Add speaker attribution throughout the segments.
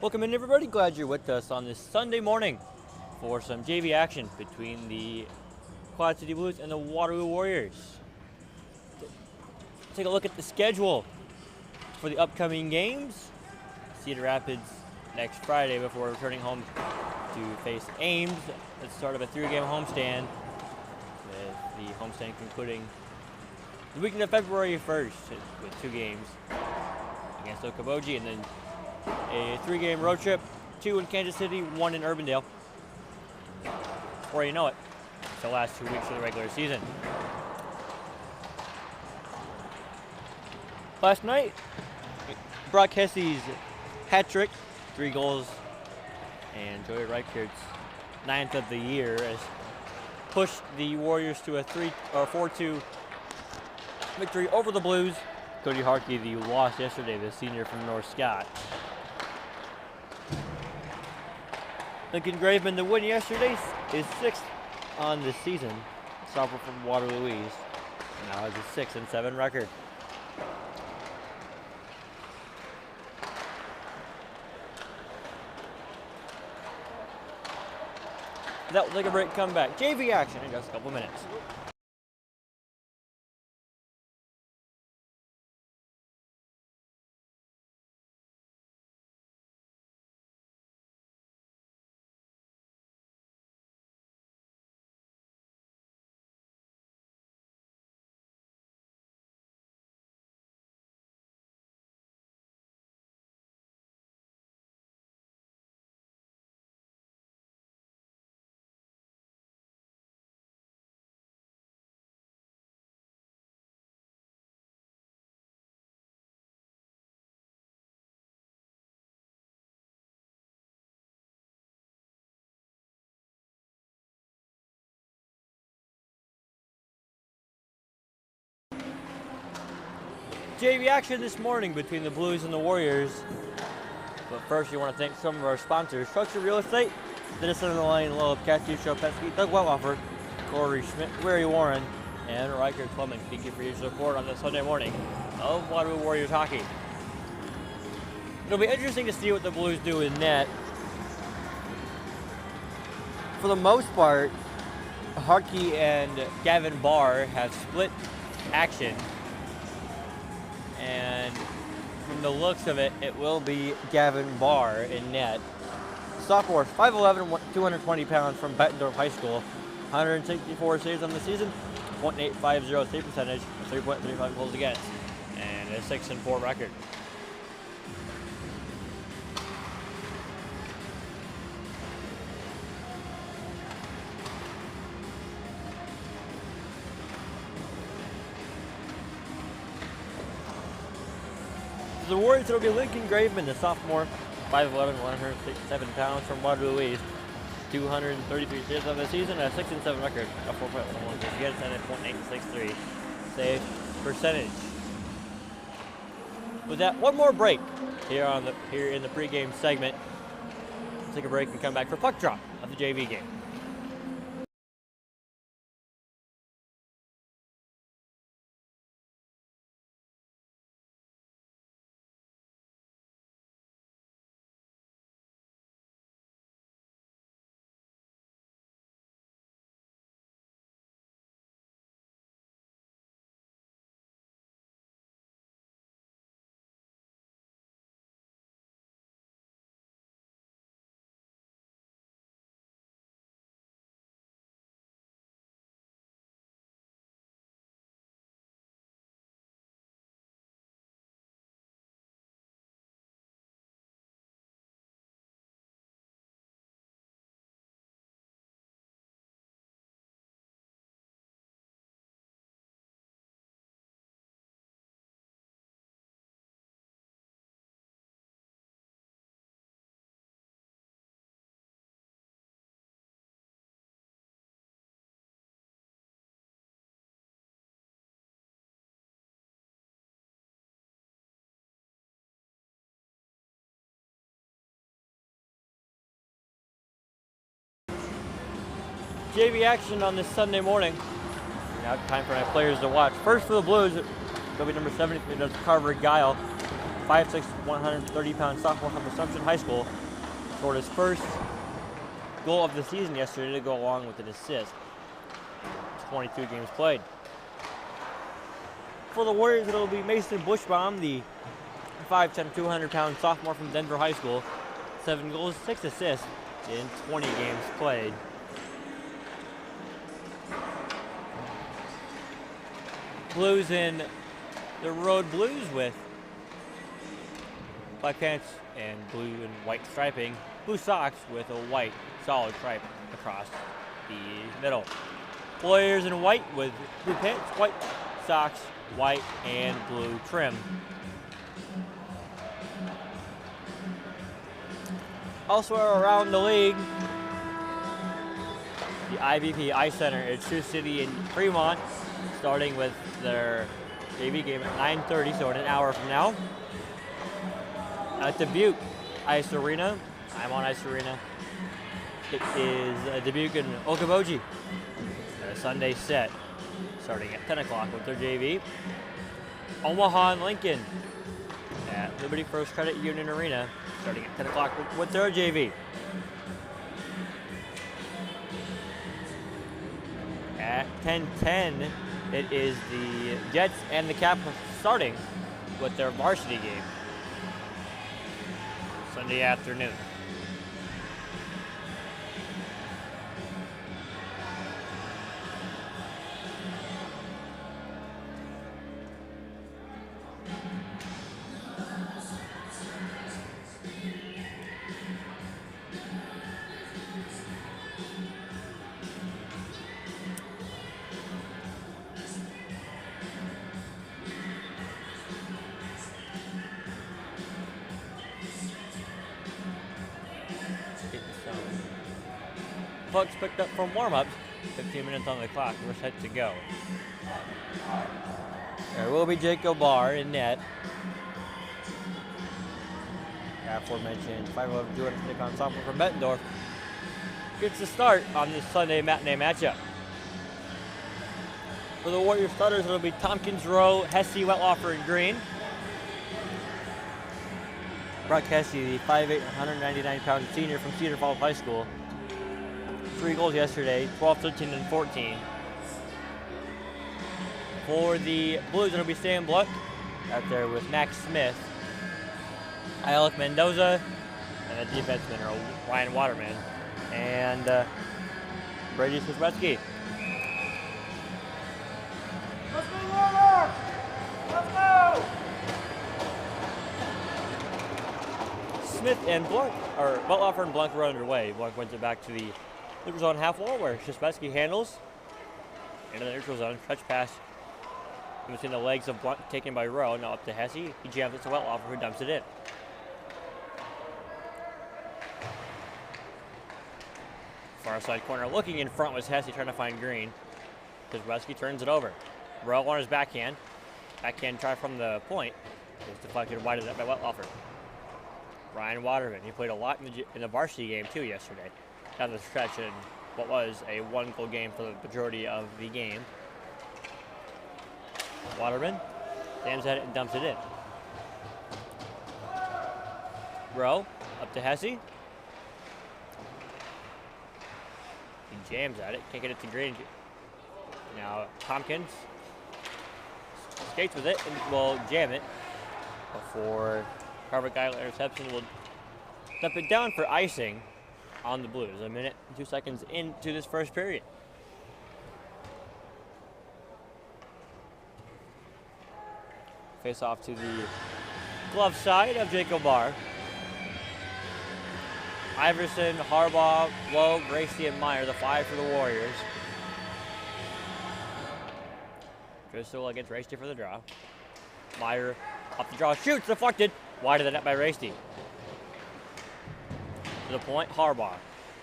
Speaker 1: Welcome in, everybody. Glad you're with us on this Sunday morning for some JV action between the Quad City Blues and the Waterloo Warriors. Take a look at the schedule for the upcoming games. Cedar Rapids next Friday before returning home to face Ames at the start of a 3-game homestand, with the homestand concluding the weekend of February 1st with 2 games against Okoboji, and then a 3-game road trip, 2 in Kansas City, 1 in Urbandale. Before you know it, it's the last 2 weeks of the regular season. Last night, Brock Hesse's hat trick, 3 goals, and Joey Reichert's 9th of the year has pushed the Warriors to a 4-2 victory over the Blues. Cody Harkey, the loss yesterday, the senior from North Scott. Lincoln Graveman, the win yesterday, is 6th on the season. Sophomore from Waterloo East. Now has a 6-7 record. That will take a break, come back. JV action in just a couple minutes. JV action this morning between the Blues and the Warriors. But first, you want to thank some of our sponsors: Structure Real Estate, Citizen of the Lane, Loeb, Cassie Shopetsky, Doug Welloffer, Corey Schmidt, Larry Warren, and Riker Plumbing. Thank you for your support on this Sunday morning of Waterloo Warriors hockey. It'll be interesting to see what the Blues do in net. For the most part, Harkey and Gavin Barr have split action. And from the looks of it, it will be Gavin Barr in net. Sophomore, 5'11", 220 pounds from Bettendorf High School, 164 saves on the season, .850 save percentage, 3.35 goals against, and a 6-4 record. The Warriors, it'll be Lincoln Graveman, the sophomore, 5'11", 167 pounds from Waterloo East, 233 saves on the season, a 6-7 record, a 4.11 goals against, and a .863 save percentage. With that, one more break here in the pregame segment. We'll take a break and come back for puck drop of the JV game. JV action on this Sunday morning. Now time for my players to watch. First for the Blues, it'll be number 73, that's Carver Guile. 5'6", 130-pound sophomore from Assumption High School, scored his first goal of the season yesterday to go along with an assist. 22 games played. For the Warriors, it'll be Mason Bushbaum, the 5'10", 200-pound sophomore from Denver High School. 7 goals, 6 assists in 20 games played. Blues in the road blues with black pants and blue and white striping. Blue socks with a white solid stripe across the middle. Warriors in white with blue pants, white socks, white and blue trim. Elsewhere around the league, the IVP Ice Center at Sioux City in Fremont, starting with their JV game at 9:30, so in an hour from now. At Dubuque Ice Arena, I'm on Ice Arena. It is Dubuque and Okoboji. A Sunday set, starting at 10 o'clock with their JV. Omaha and Lincoln at Liberty First Credit Union Arena, starting at 10 o'clock with their JV. At 10:10, it is the Jets and the Capitals starting with their varsity game. Sunday afternoon. Pucks picked up from warm-ups. 15 minutes on the clock. We're set to go. There will be Jacob Barr in net. Aforementioned 5'11", 250-pound sophomore from Bettendorf gets the start on this Sunday matinee matchup. For the Warriors starters, it'll be Tompkins, Rowe, Hesse, Wettlaufer, and Green. Brock Hesse, the 5'8", 199-pound senior from Cedar Falls High School. 3 goals yesterday, 12, 13, and 14. For the Blues, it'll be Stan Bluck out there with Max Smith, Alec Mendoza, and the defenseman, Ryan Waterman, and Brady Swiswetsky.
Speaker 2: Let's go, Warlock! Let's go!
Speaker 1: Smith and Blunt, or Wettlaufer and Blunt were underway. Blunt wins it back to the neutral zone half wall where Swiswetsky handles into the neutral zone. Stretch pass in between the legs of Blunt taken by Rowe. Now up to Hesse. He jams it to Wettlaufer who dumps it in. Far side corner looking in front was Hesse trying to find Green. Swiswetsky turns it over. Rowe on his backhand. Backhand try from the point. It's deflected wide of that by Wettlaufer. Ryan Waterman, he played a lot in the varsity game too yesterday. Down the stretch in what was a 1-goal game for the majority of the game. Waterman stands at it and dumps it in. Rowe up to Hesse. He jams at it, can't get it to Green. Now Tompkins skates with it and will jam it before Harvick Geiler interception will dump it down for icing on the Blues. 1 minute and 2 seconds into this first period. Face off to the glove side of Jacob Barr. Iverson, Harbaugh, Lowe, Gracie, and Meyer, the 5 for the Warriors. Driscoll against Racy for the draw. Meyer off the draw, shoots, deflected. Wide of the net by Racy. To the point, Harbaugh.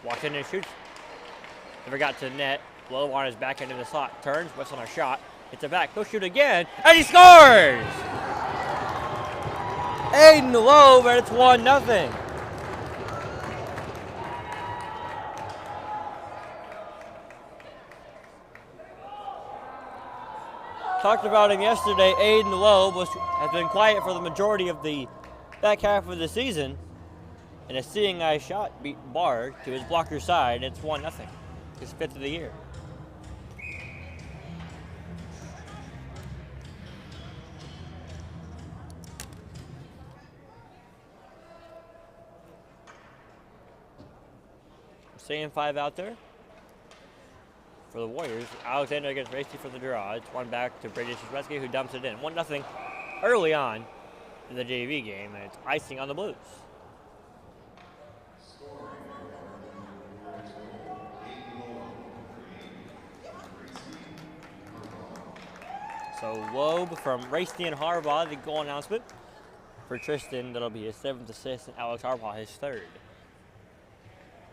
Speaker 1: Walks in and shoots. Never got to the net. Lowe on his back end of the slot. Turns, whistles on a shot. Hits it back. He'll shoot again. And he scores! Aiden Lowe, but it's 1-0. Talked about him yesterday. Aiden Lowe has been quiet for the majority of the back half of the season, and a seeing eye shot beat Barr to his blocker side. It's 1-0, his 5th of the year. Staying 5 out there for the Warriors. Alexander against Racy for the draw. It's one back to Brady Shizweski, who dumps it in. 1-0 early on in the JV game, and it's icing on the Blues. So Loeb from Racy and Harbaugh, the goal announcement. For Tristan, that'll be his 7th assist, and Alex Harbaugh his 3rd.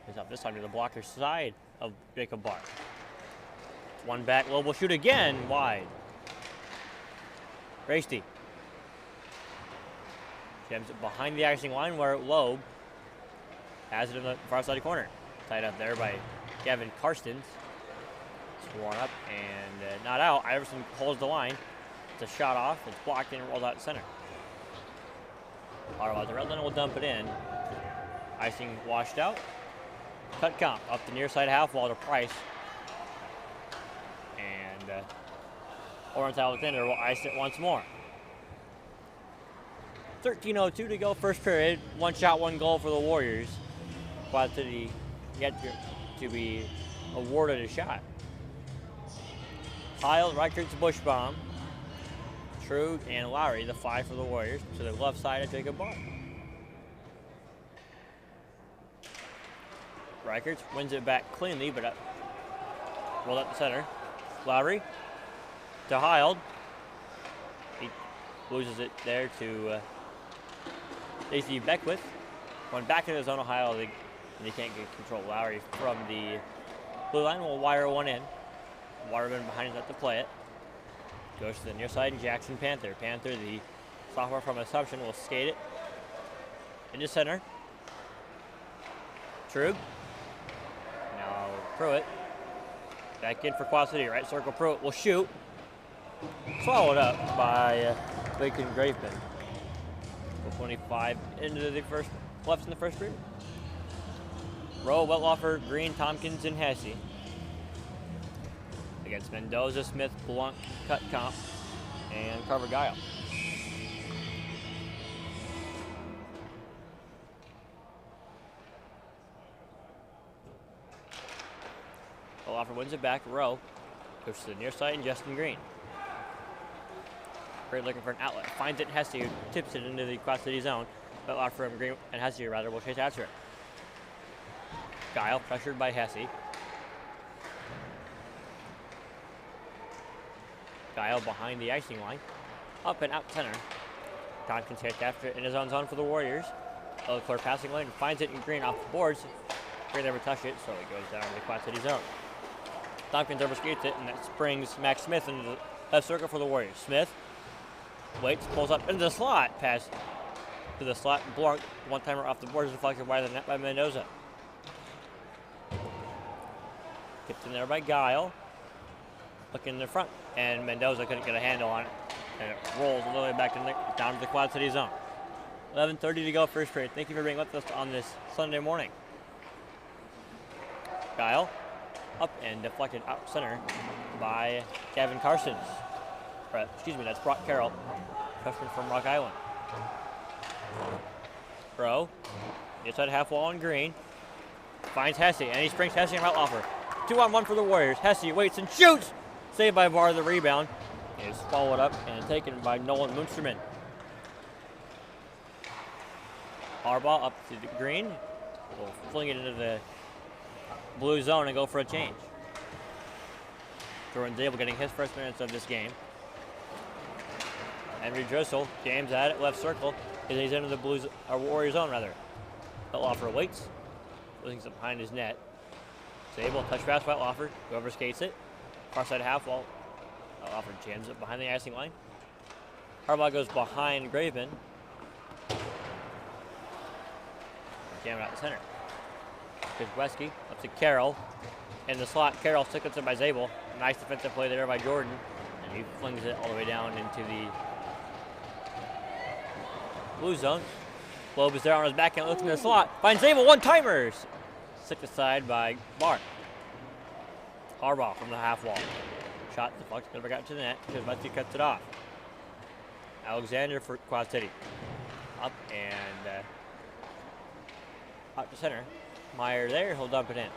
Speaker 1: He's up this time to the blocker side of Jacob Barr. One back, Loeb will shoot again, wide. Racy. Jams it behind the icing line where Loeb has it in the far side corner. Tied up there by Gavin Karstens. Sworn up and not out. Iverson holds the line. It's a shot off. It's blocked and rolled out center. Harbaugh the Redland will dump it in. Icing washed out. Cut count up the near side half wall to Price. And Lawrence Alexander will ice it once more. 13:02 to go, first period. 1 shot, 1 goal for the Warriors. Quad City yet to be awarded a shot. Heil, Reichertz, Bushbaum, Trug, and Lowry, the 5 for the Warriors, to the left side of Jacob Barr. Reichertz wins it back cleanly, but rolled up the center. Lowry to Heil. He loses it there to AC Beckwith. One back into his own Ohio, and they can't get control. Lowry from the blue line will wire one in. Waterman behind his net to play it. Goes to the near side, and Jackson Panther. Panther, the sophomore from Assumption, will skate it into center. Trug. Now Pruitt. Back in for Quad City. Right circle, Pruitt will shoot. Swallowed up by Lincoln Graveman. 25 into the first, left in the first period. Rowe, Wettlaufer, Green, Tompkins, and Hesse. Against Mendoza, Smith, Blunt, Cutcomp, and Carver Guile. Wettlaufer wins it back. Rowe goes to the near side, and Justin Green. Great looking for an outlet. Finds it, Hesse, who tips it into the Quad City zone. Wettlaufer and Green, and Hesse rather, will chase after it. Guile pressured by Hesse. Guile behind the icing line. Up and out center. Tompkins chased after it in his own zone for the Warriors. Clear passing lane, finds it in Green off the boards. Green never touched it, so it goes down to the Quad City zone. Tompkins overskates it, and that springs Max Smith into the left circle for the Warriors. Smith waits, pulls up into the slot. Pass to the slot. Blanc, one-timer off the boards, deflected wide of the net by Mendoza. Kicked in there by Guile. Looking in the front, and Mendoza couldn't get a handle on it. And it rolls all the way back down to the Quad City zone. 11:30 to go, first period. Thank you for being with us on this Sunday morning. Guile up and deflected out center by Gavin Karstens. That's Brock Carroll, freshman from Rock Island. Rowe, inside half wall on Green. Finds Hesse, and he springs Hesse and Wettlaufer. 2-on-1 for the Warriors. Hesse waits and shoots! Saved by Barr, the rebound. Is followed up and taken by Nolan Munsterman. Harbaugh up to the Green. Will fling it into the blue zone and go for a change. Jordan Zabel getting his first minutes of this game. Henry Drissel jams at it, left circle. He's into the Blues, or Warrior zone rather. Wettlaufer waits. Loses it behind his net. Zabel touch pass Wettlaufer. Whoever skates it. Far side half wall. Wettlaufer jams it behind the icing line. Harbaugh goes behind Graveman. Jam it out the center. Kuzweski up to Carroll. In the slot, Carroll sticks it by Zabel. Nice defensive play there by Jordan. And he flings it all the way down into the blue zone. Loeb is there on his backhand, looks in the slot. Finds Zabel, one-timers. Sicked aside by Barr. Harbaugh from the half wall. Shot deflected, never got to the net because Butsy cuts it off. Alexander for Quad City. Up and out to center. Meyer there, he'll dump it in.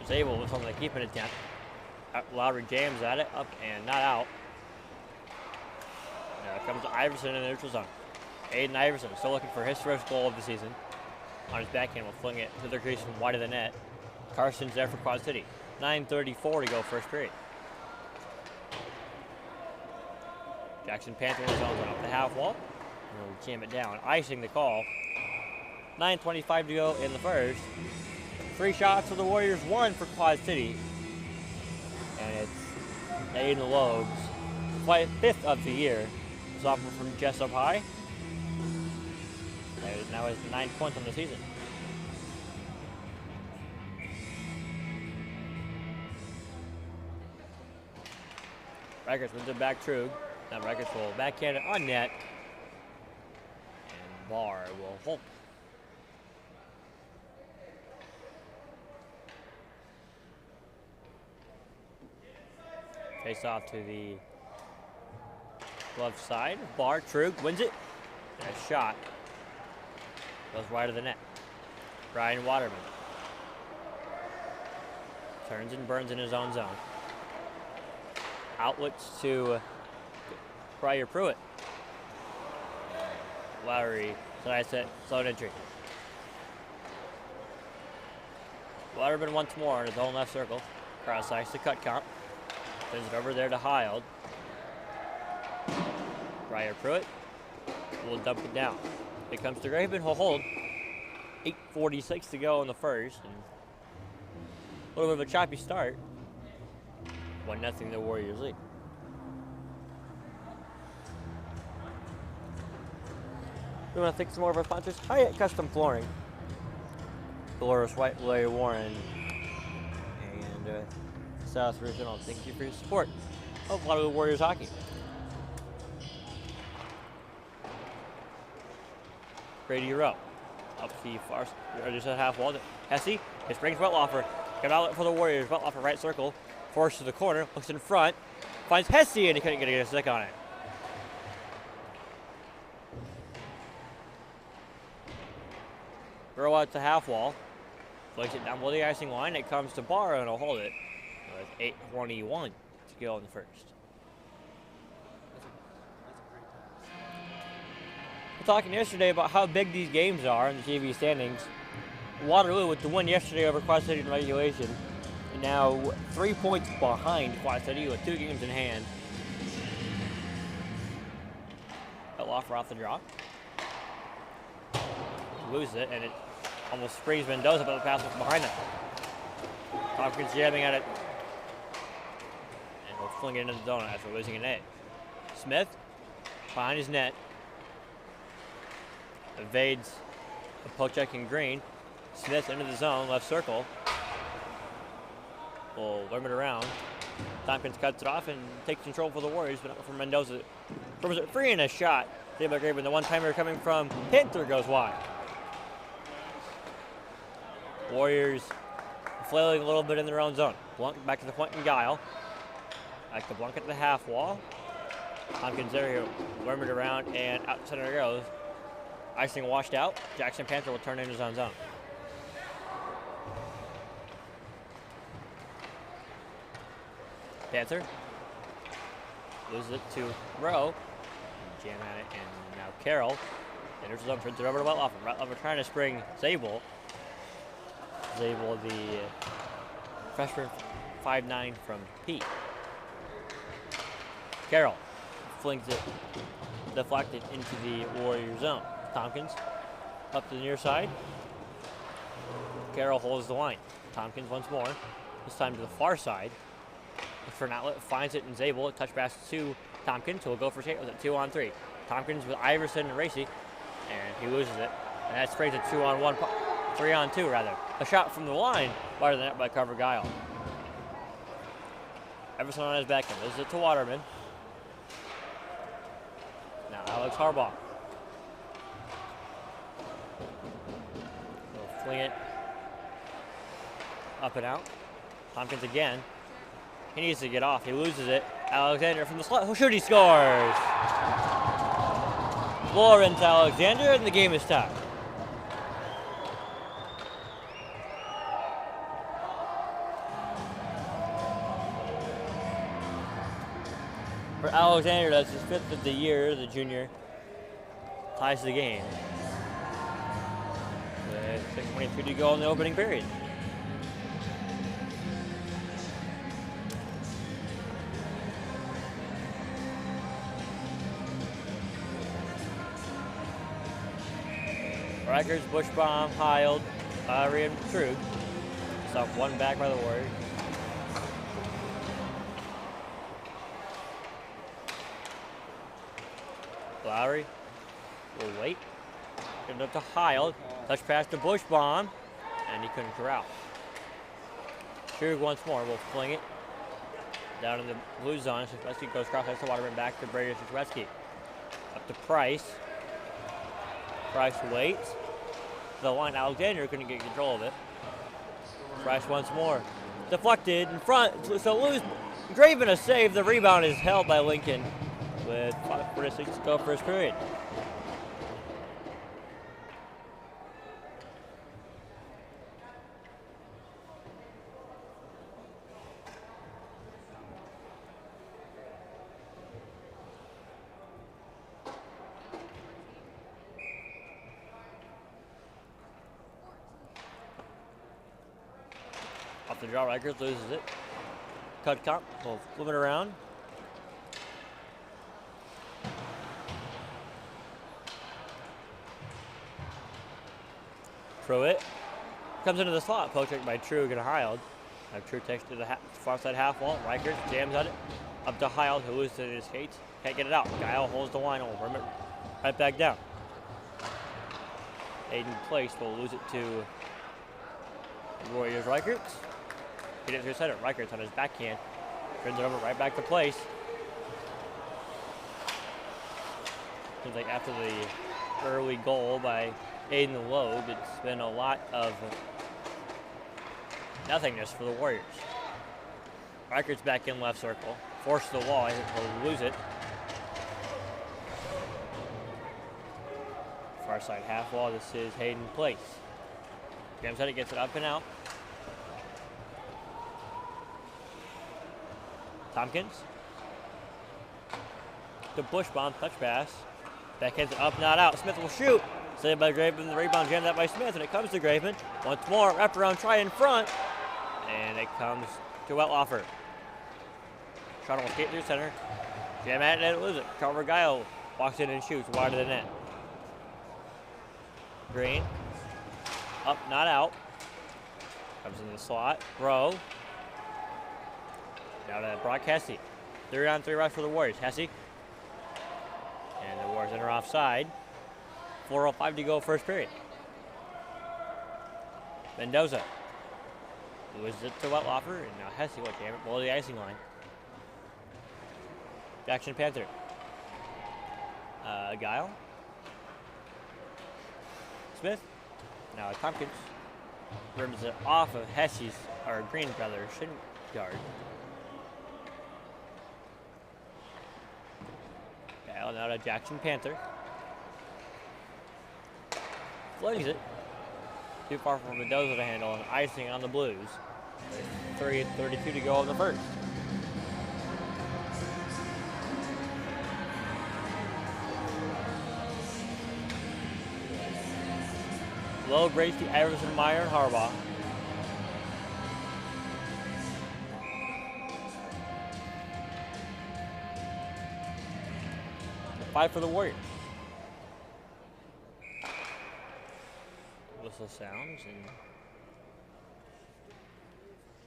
Speaker 1: Zabel with something to keep an attempt. Lowry jams at it, up and not out. Now comes Iverson in the neutral zone. Aiden Iverson still looking for his first goal of the season. On his backhand, will fling it to the crease from wide of the net. Carson's there for Quad City. 9:34 to go first period. Jackson Panther in his own zone off the half wall. He'll jam it down, icing the call. 9:25 to go in the first. 3 shots for the Warriors, 1 for Quad City. And it's Aiden Loeb's 5th of the year. Sophomore from Jessup High. Now has 9 points on the season. Records wins it back Trug. Now Records will backhand it on net. And Barr will hold. Face off to the left side. Barr, Trug wins it. And a shot. Goes wide of the net. Ryan Waterman. Turns and burns in his own zone. Outlets to Pryor Pruitt. Lowry, side set, slow entry. Waterman once more in his own left circle. Cross ice to cut count. Sends it over there to Heald. Pryor Pruitt will dump it down. It comes to Graven, he'll hold. 8:46 to go in the first. And a little bit of a choppy start. 1-0 the Warriors lead. We want to thank some more of our sponsors. Hyatt Custom Flooring. Dolores White, Larry Warren, and South Regional. Thank you for your support of a lot of the Warriors hockey. Brady Rowe. Up the far, just at half wall. Hesse, it brings Wettlaufer. Got outlet for the Warriors. Wettlaufer right circle. Forced to the corner. Looks in front. Finds Hesse, and he couldn't get a stick on it. Rowe out to half wall. Flicks it down below the icing line. It comes to Barr, and he'll hold it. With 8:21 to go in the first. Talking yesterday about how big these games are in the TV standings. Waterloo with the win yesterday over Quad City in regulation. And now 3 points behind Quad City with 2 games in hand. Wettlaufer off the draw. Loses it, and it almost springs Mendoza, but the pass was behind them. Tompkins jamming at it. And will fling it into the donut after losing an edge. Smith behind his net. Evades a poke check in green. Smith into the zone, left circle. Will worm it around. Tompkins cuts it off and takes control for the Warriors, but not for Mendoza. Throws it free in a shot. Saved by Graven. The one-timer coming from Panther goes wide. Warriors flailing a little bit in their own zone. Blunk back to the point and Guile. Back to Blunk at the half wall. Tompkins there, here, worm it around, and out center it goes. Icing washed out. Jackson Panther will turn into his own zone. Panther loses it to Rowe. Jam at it, and now Carroll enters his zone, turns it over to Wettlaufer. Wettlaufer trying to spring Zabel. Zabel, the freshman 5'9" from Pete. Carroll flings it deflected into the Warrior zone. Tompkins up to the near side. Carroll holds the line. Tompkins once more. This time to the far side. For an outlet, finds it in Zabel. A touch pass to Tompkins, who will go for straight with it 2-on-3. Tompkins with Iverson and Racy, and he loses it. And that sprays a 2-on-1, 3-on-2 rather. A shot from the line, wider than that by Carver Guile. Iverson on his backhand. Loses it to Waterman. Now Alex Harbaugh. He'll fling it up and out. Tompkins again. He needs to get off. He loses it. Alexander from the slot. Oh, shoot, he scores! Lawrence Alexander, and the game is tied. For Alexander, that's his 5th of the year, the junior. Ties the game. With 6:22 to go in the opening period. Rikers, Bushbaum, Heald, Lowry, and True. Stop one back by the Warriors. Lowry will wait. Get it up to Heald. Touch pass to Bushbaum, and he couldn't corral. True once more will fling it down in the blue zone. Shashwetsky goes cross ice to Waterman, back to Brady Shashwetsky. Up to Price. Price waits. The line, Alexander couldn't get control of it. Price once more. Deflected in front, so lose. Draven a save. The rebound is held by Lincoln with 5:46 to go first period. Off the draw, Rikers loses it. Cut comp, we'll flip it around. Pruitt comes into the slot, poke check by True and Heald. Now True takes to the far side half wall. Rikers jams at it. Up to Heald, who loses it in his skates. Can't get it out. Guile holds the line over. Right back down. Aiden Place will lose it to Warriors Rikers. He didn't center. Rikers on his backhand. Turns it over right back to Place. Seems like after the early goal by Aiden Loeb, it's been a lot of nothingness for the Warriors. Rikers back in left circle. Forces the wall. He'll lose it. Far side half wall. This is Hayden Place. Jams at it, gets it up and out. Tompkins. The Bushbaum touch pass. Backhands it up, not out. Smith will shoot. Saved by Graven. The rebound jammed out by Smith, and it comes to Graven. Once more, wraparound try in front. And it comes to Wettlaufer. Sean will skate through center. Jam at it and lose it. Carver Guile walks in and shoots wide of the net. Green. Up, not out. Comes in the slot. Rowe. Now to Brock Hesse. 3-on-3 rush for the Warriors. Hesse. And the Warriors enter offside. 4:05 to go first period. Mendoza. Loses it to Wettlaufer. And now Hesse will jam it below the icing line. Jackson Panther. Guile. Smith. Now Tompkins rims it off of Hesse's, or Green brother, shin guard. Guile now to Jackson Panther. Flings it. Too far from Mendoza to handle, and icing on the Blues. 3:32 to go in the first. Lowe, Gracie, Iverson, Meyer, and Harbaugh. The fight for the Warriors. Whistle sounds, and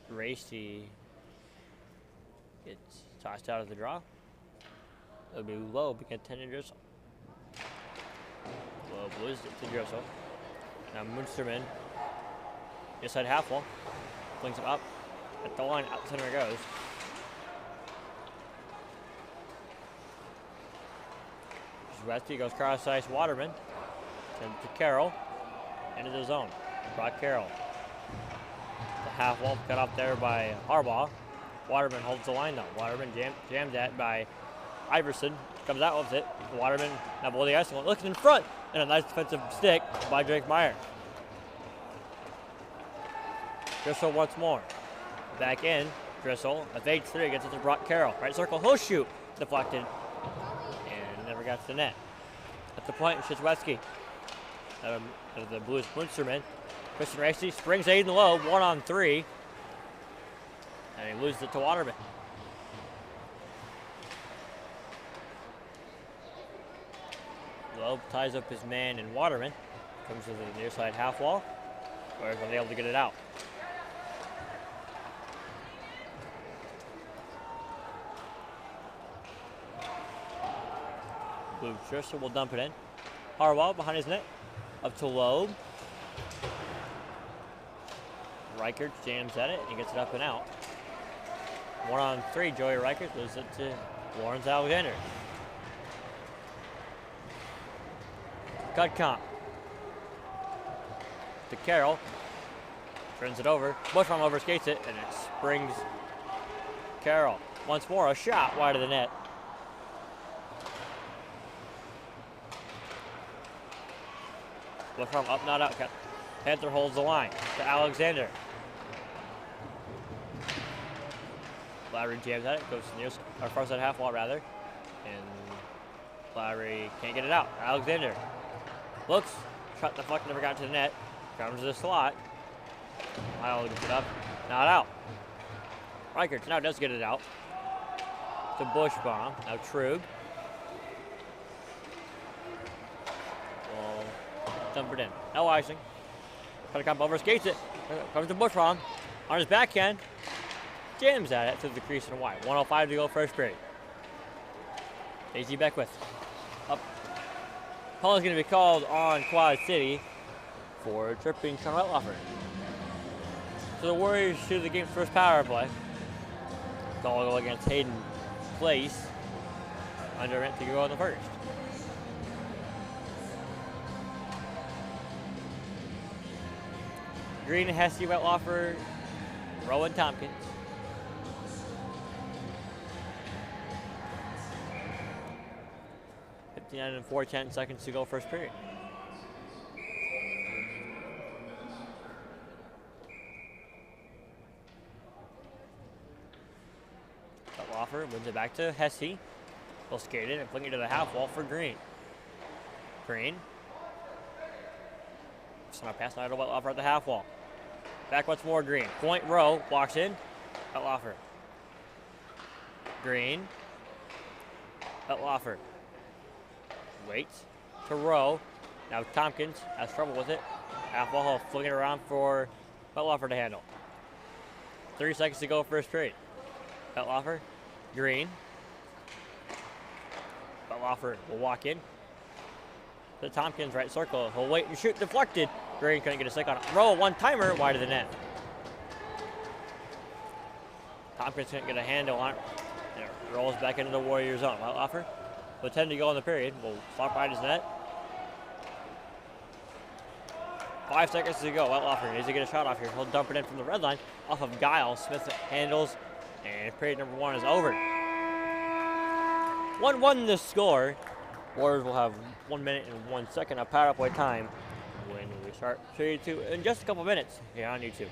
Speaker 1: Gracie gets tossed out of the draw. It'll be Lowe, begin 10 to Driscoll. Lowe loses it to Driscoll. Now Munsterman, inside half wall, flings it up at the line, out center it goes. Westy, goes cross ice. Waterman sends to Carroll into the zone. Brock Carroll. The half wall cut off there by Harbaugh. Waterman holds the line though. Waterman jams that by Iverson. Comes out with it. Waterman now below the ice. Looks in front. And a nice defensive stick by Drake Meyer. Driscoll once more. Back in. Driscoll. A fade three. Gets it to Brock Carroll. Right circle. He'll shoot. Deflected. And never got to the net. At the point, Shizweski. Out of the Blues Munsterman. Christian Racy springs Aiden Lowe. 1-on-3. And he loses it to Waterman. Lowe ties up his man in Waterman. Comes to the near side half wall. Where he's able to get it out. Blue Tristan will dump it in. Harbaugh behind his net. Up to Lowe. Reichert jams at it and gets it up and out. 1-on-3, Joey Reichert loses it to Lawrence Alexander. Cut comp. To Carroll. Turns it over. Bushbaum overskates it and it springs Carroll. Once more, a shot wide of the net. Bushbaum up, not out. Panther holds the line to Alexander. Lowry jams at it, goes to near, or far side half wall rather. And Lowry can't get it out. Alexander looks, shot the fuck, never got to the net. Comes to the slot. Lyle gets it up, not out. Reichert now does get it out. To Bushbaum, now Trug. Will dump it in. No icing. Cut a comp over, skates it. Comes to Bushbaum. On his backhand. Jams at it to the crease and wide. 1:05 to go first period. A.Z. Beckwith. Up. Call is going to be called on Quad City for tripping Sean Wetlaufer. So the Warriors shoot the game's first power play. Call will go against Hayden Place. Under rent to go in the first. Green, Hesse, Wetlaufer, Rowan Tompkins. And 4:10 seconds to go first period. Wetlaufer wins it back to Hesse. He'll skate it and fling it to the half wall for Green. Green. It's not pass now to Wetlaufer at the half wall. Back once more, Green. Point row, walks in. Wetlaufer. Green. Wetlaufer. Waits to Rowe. Now Tompkins has trouble with it. Half wall, he'll fling it around for Wetlaufer to handle. 30 seconds to go first period. Wetlaufer. Green. Wetlaufer will walk in. To Tompkins, right circle. He'll wait and shoot. Deflected. Green couldn't get a stick on it. Rowe, one-timer, wide of the net. Tompkins couldn't get a handle on it. And it rolls back into the Warrior zone. Wetlaufer, with 10 to go in the period, will flop right his net. 5 seconds to go. Wetlaufer needs to get a shot off here. He'll dump it in from the red line off of Guile. Smith handles, and period number 1 is over. 1-1 the score. Warriors will have 1 minute and 1 second of power play time when we start period 2 in just a couple minutes here on YouTube.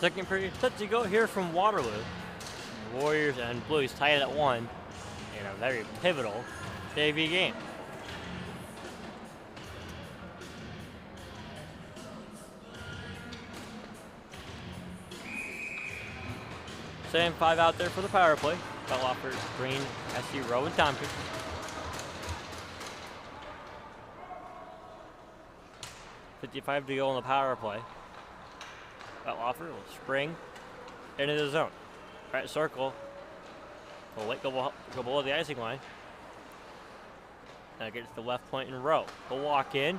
Speaker 1: Second period set to go here from Waterloo. The Warriors and Blues tied at 1 in a very pivotal JV game. Same 5 out there for the power play. Fell off for Green, SC, Rowe, and Tompkins. .55 to go on the power play. Offer will spring into the zone. Right circle. Will wait, go below the icing line. Now gets the left point in row. He'll walk in.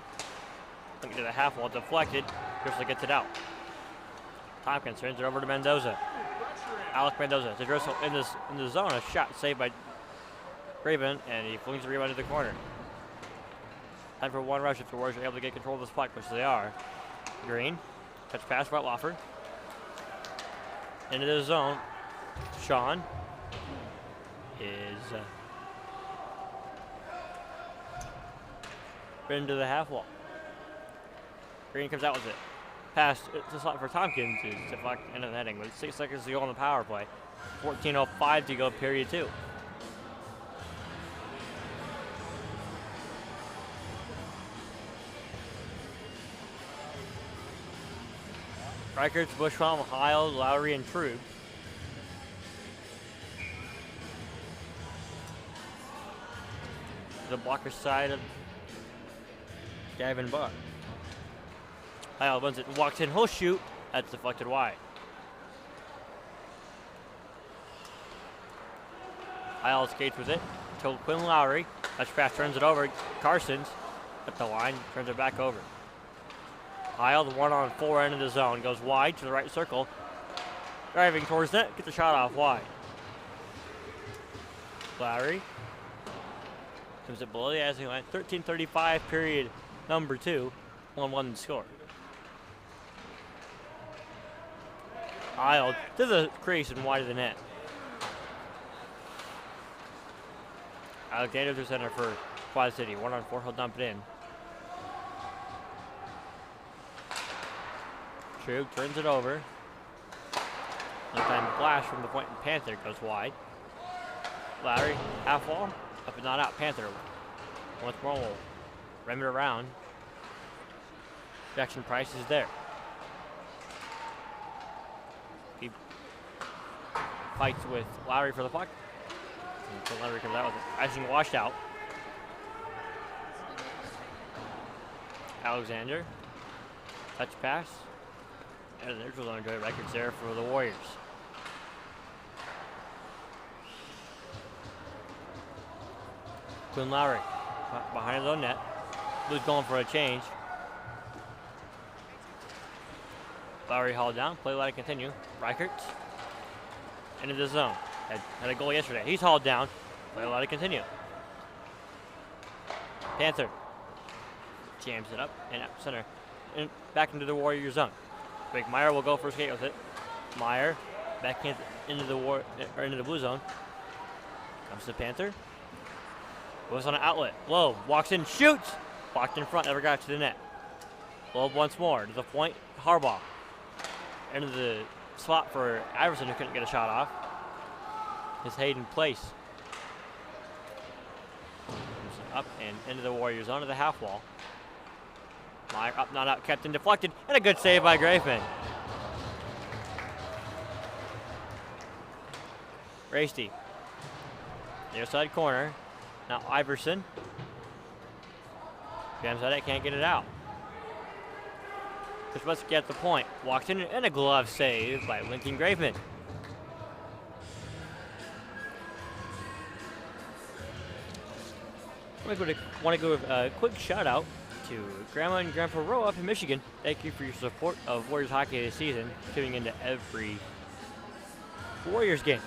Speaker 1: Look at the half wall deflected. Drizzle gets it out. Tompkins turns it over to Mendoza. Alec Mendoza to Drizzle in the zone. A shot saved by Graven, and he flings the rebound to the corner. Time for one rush if the Warriors are able to get control of this puck, which they are. Green. Touch pass by Wofford. Into the zone. Sean is into the half wall. Green comes out with it. Pass to slot for Tompkins to deflect into the netting with 6 seconds to go on the power play. 14:05 to go, period 2. Reichertz, Bushbaum, Heil, Lowry, and True. The blocker side of Gavin Buck. Heil runs it, walks in, he'll shoot. That's deflected wide. Heil skates with it to Quinn Lowry. Touch pass, turns it over. Carson's at the line, turns it back over. Heil, the 1-on-4 end of the zone, goes wide to the right circle. Driving towards net, gets the shot off wide. Lowry comes it below the icing line. 13:35, period number 2. 1-1 score. Heil to the crease and wide of the net. Alexander to center for Quad City. 1-on-4, he'll dump it in. True, turns it over. One-time flash from the point, and Panther goes wide. Lowry, half wall, up and not out. Panther once more will rim it around. Jackson Price is there. He fights with Lowry for the puck. And so Lowry comes out with it. Icing washed out. Alexander, touch pass. And the neutral zone joint records there for the Warriors. Quinn Lowry behind his own net. Blues going for a change. Lowry hauled down. Play let it continue. Reichert into the zone. Had a goal yesterday. He's hauled down. Play let it continue. Panther jams it up and up center. And back into the Warrior zone. Big Meyer will go for a skate with it. Meyer back into the blue zone. Comes to Panther. Goes on an outlet. Loeb walks in, shoots. Blocked in front, never got to the net. Loeb once more to the point. Harbaugh into the slot for Iverson, who couldn't get a shot off. Is Hayden Place. Up and into the Warrior zone to the half wall. Meyer up, not out, kept and deflected, and a good save by Graveman. Rasty. Near side corner. Now Iverson. Jams at it, can't get it out. Kuszewski at the point. Walks in and a glove save by Lincoln Graveman. I want to go with a quick shout out to Grandma and Grandpa Rowe up in Michigan. Thank you for your support of Warriors hockey this season, tuning into every Warriors game.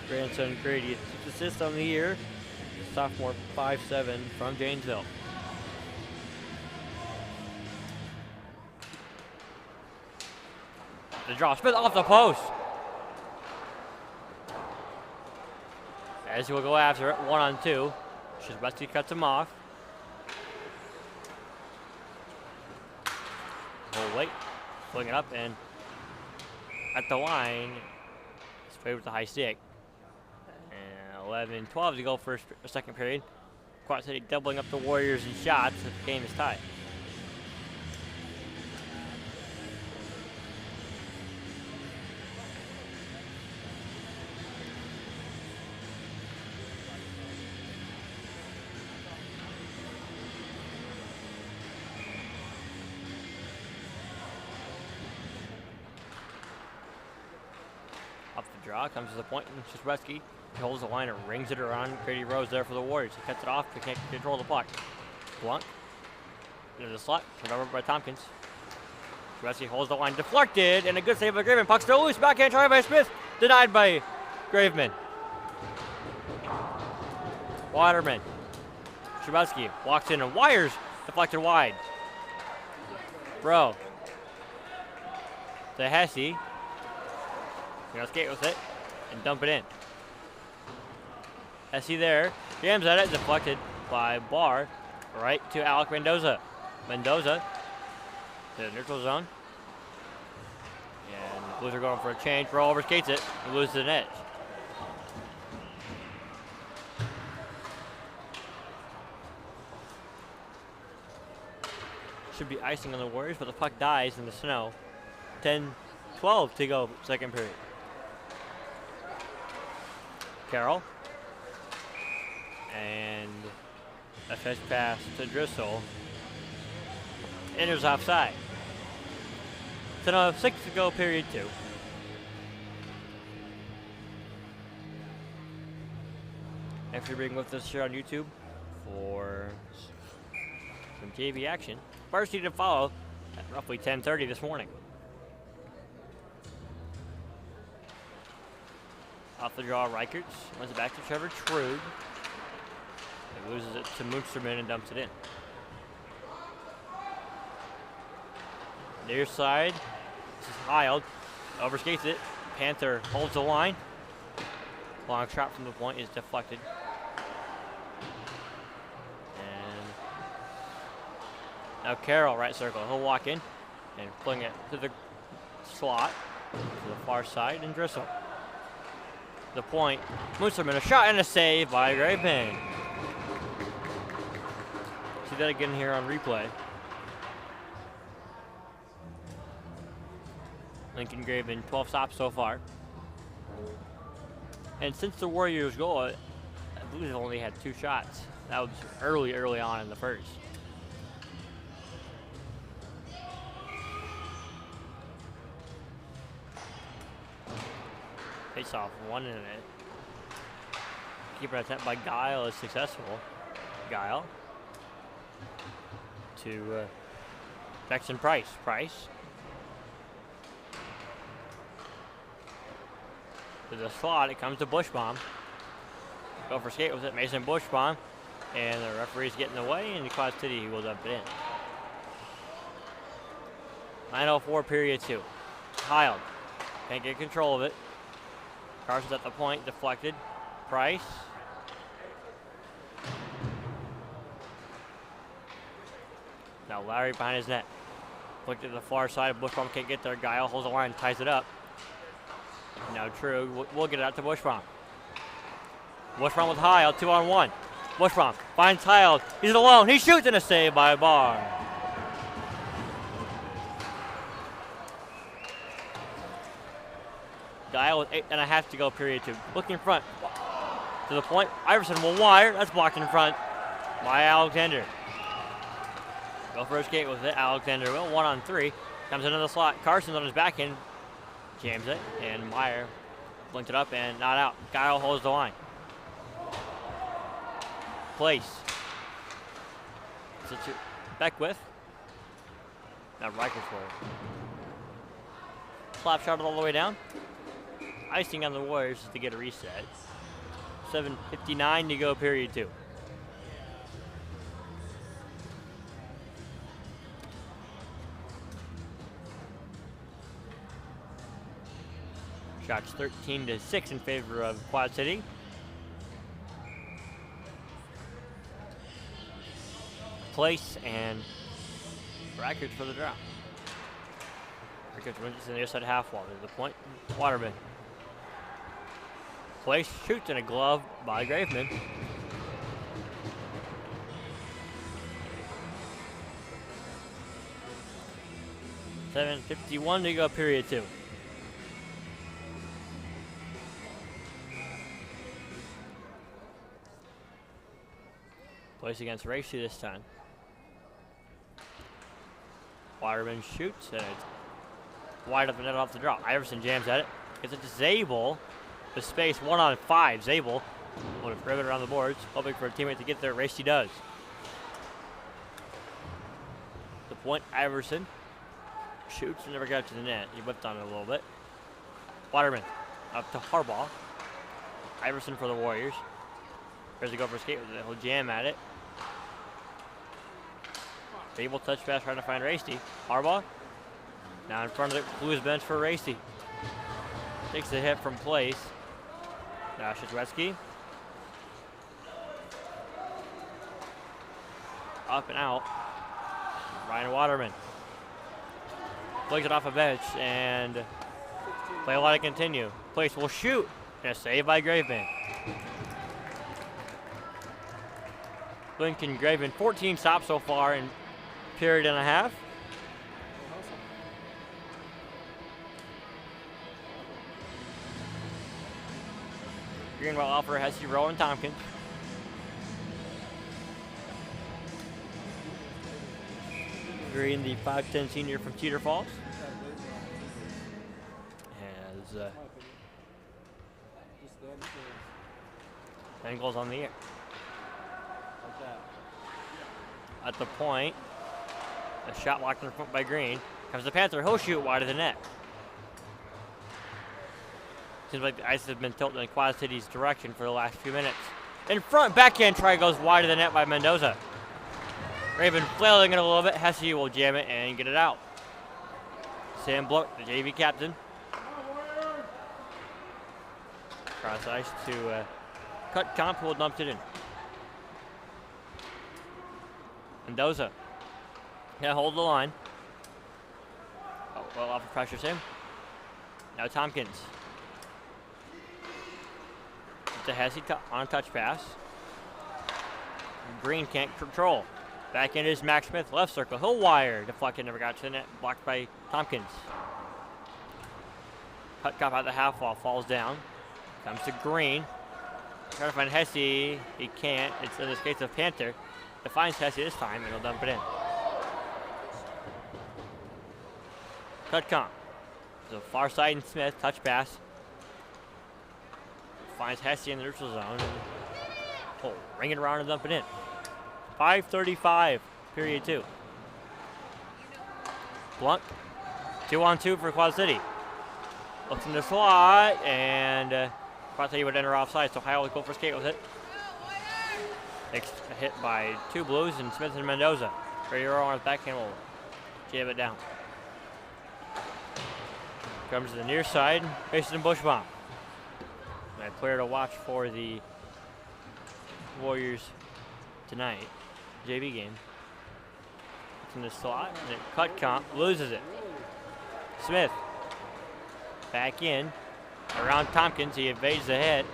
Speaker 1: Grandson Grady, 6 assists on the year. Sophomore 5'7" from Janesville. The draw, Smith off the post. As he will go after it, 1-on-2. Kuszewski cuts him off. Oh, wait. Pulling it up and at the line. Sprayed with the high stick. And 11-12 to go for a second period. Quad City doubling up the Warriors in shots. The game is tied. Off the draw, comes to the point, and Shaswetsky holds the line and rings it around. Grady Rose there for the Warriors. He cuts it off, but can't control the puck. Blunt, into the slot, turned over by Tompkins. Shaswetsky holds the line, deflected, and a good save by Graveman. Puck still loose, backhand try by Smith, denied by Graveman. Waterman, Shaswetsky walks in and wires, deflected wide. Bro, to Hesse. Gonna skate with it and dump it in. Hesse there, jams at it, deflected by Barr, right to Alec Mendoza. Mendoza to the neutral zone. And the Blues are going for a change. Roll over, skates it, and loses an edge. Should be icing on the Warriors, but the puck dies in the snow. 10-12 to go, second period. Carroll. And a fetch pass to Driscoll. Enters offside. So now 6 to go, period 2. Thanks for being with us here on YouTube for some JV action. Varsity to follow at roughly 10:30 this morning. Off the draw, Reichertz runs it back to Trevor Trude. He loses it to Munsterman and dumps it in. Near side, this is Heald. Overskates it. Panther holds the line. Long shot from the point is deflected. And now Carroll, right circle. He'll walk in and fling it to the slot, to the far side, and Driscoll. The point. Munsterman, a shot and a save by Graveman. See that again here on replay. Lincoln Graveman, 12 stops so far. And since the Warriors' goal, I believe they've only had 2 shots. That was early on in the first. Face off, 1 in it. Keeper attempt by Guile is successful. Guile to Jackson Price. Price to the slot. It comes to Bushbaum. Go for skate with it. Mason Bushbaum. And the referee's getting away, and the Quad City will dump it in. 9:04, period 2. Heald can't get control of it. Carson's at the point, deflected. Price. Now Larry behind his net. Flicked to the far side. Bushbaum can't get there. Guile holds the line, ties it up. Now True will get it out to Bushbaum. Bushbaum with Heald, 2-on-1. Bushbaum finds Heald. He's alone. He shoots and a save by Barr. Guile with 8.5 to go, period 2. Looking in front. To the point. Iverson will wire. That's blocked in front by Alexander. Go for a skate with it. Alexander will. 1-on-3. Comes into the slot. Carson's on his backhand. Jams it. And Meyer blinked it up and not out. Guile holds the line. Place. Beckwith. Now Reichertz will. Slap shot all the way down. Icing on the Warriors to get a reset. 7:59 to go, period 2. Shots 13-6 in favor of Quad City. Place and Reichertz for the drop. Ricketts wins it in the other side half wall. There's the point. Waterman. Place shoots in a glove by Graveman. .7:51 to go, period 2. Place against Racy this time. Waterman shoots, and it's wide of the net off the drop. Iverson jams at it. Gets it to Zabel. The space 1-on-5. Zabel will ribbon around the boards, hoping for a teammate to get there. Racy does. The point, Iverson shoots and never got to the net. He whipped on it a little bit. Waterman up to Harbaugh. Iverson for the Warriors. Tries to go for a skate with it. He'll jam at it. Zabel touch pass trying to find Racy. Harbaugh now in front of the Blues bench for Racy. Takes the hit from Place. Now Shizwetzky. Up and out. Ryan Waterman. Flicks it off a bench and play a lot to continue. Place will shoot. And a save by Graveman. Lincoln Graveman, 14 stops so far in period and a half. Greenwell, Alfred, Hesse, Rowan, Tompkins. Green, the 5'10" senior from Cedar Falls. Has angles on the air. At the point, a shot blocked in front by Green. Comes the Panther, he'll shoot wide of the net. Seems like the ice has been tilted in Quad City's direction for the last few minutes. In front, backhand try goes wide of the net by Mendoza. Raven flailing it a little bit. Hesse will jam it and get it out. Sam Bloch, the JV captain. Cross ice to Cut Comp, who will dump it in. Mendoza. Gonna hold the line. Oh, well, Alfred pressures him. Now Tompkins. To Hesse on a touch pass. Green can't control. Back in is Max Smith, left circle. He'll wire. Deflected, never got to the net. Blocked by Tompkins. Cut Cop out the half wall, falls down. Comes to Green. Trying to find Hesse. He can't. It's in this case of Panther. Finds Hesse this time, and he'll dump it in. Cut Comp. So far side and Smith, touch pass. Finds Hesse in the neutral zone. Oh, ring it around and dump it in. 5:35, period 2. Blunt, 2-on-2 for Quad City. Looks in the slot, and Quad City would enter offside, so Ohio would go for skate with it. Takes a hit by two Blues and Smith and Mendoza. Ferriero on his backhand will jab it down. Comes to the near side, faces Bushbaum. A player to watch for the Warriors tonight, JV game. It's in the slot, and Cut Comp loses it. Smith back in, around Tompkins, he evades the hit.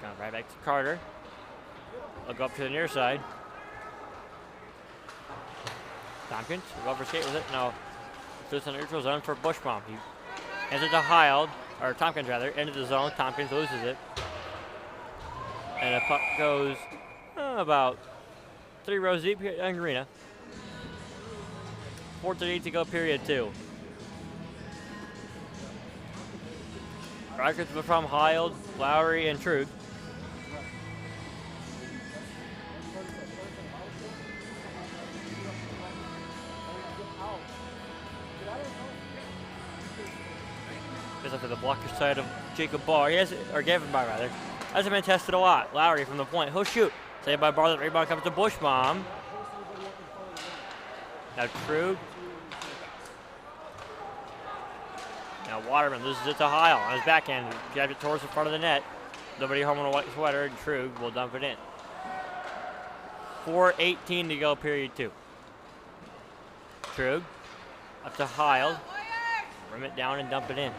Speaker 1: Going right back to Carter. I'll go up to the near side. Tompkins will go for skate with it. No, it's in the neutral zone for Bushbaum. He hands it to Heald, or Tompkins rather, into the zone. Tompkins loses it. And the puck goes about 3 rows deep here in Arena. 4:38 to go, period 2. Records from Heald, Lowry, and Trug. Goes up to the blocker side of Jacob Barr. Or Gavin Barr rather. Hasn't been tested a lot. Lowry from the point. He'll shoot. Saved by Barr. The rebound comes to Bushbaum. Now Trug. Now Waterman loses it to Heil on his backhand. Jabs it towards the front of the net. Nobody home in a white sweater, and Trug will dump it in. 4:18 to go, period 2. Trug Up to Heil. Rim it down and dump it in.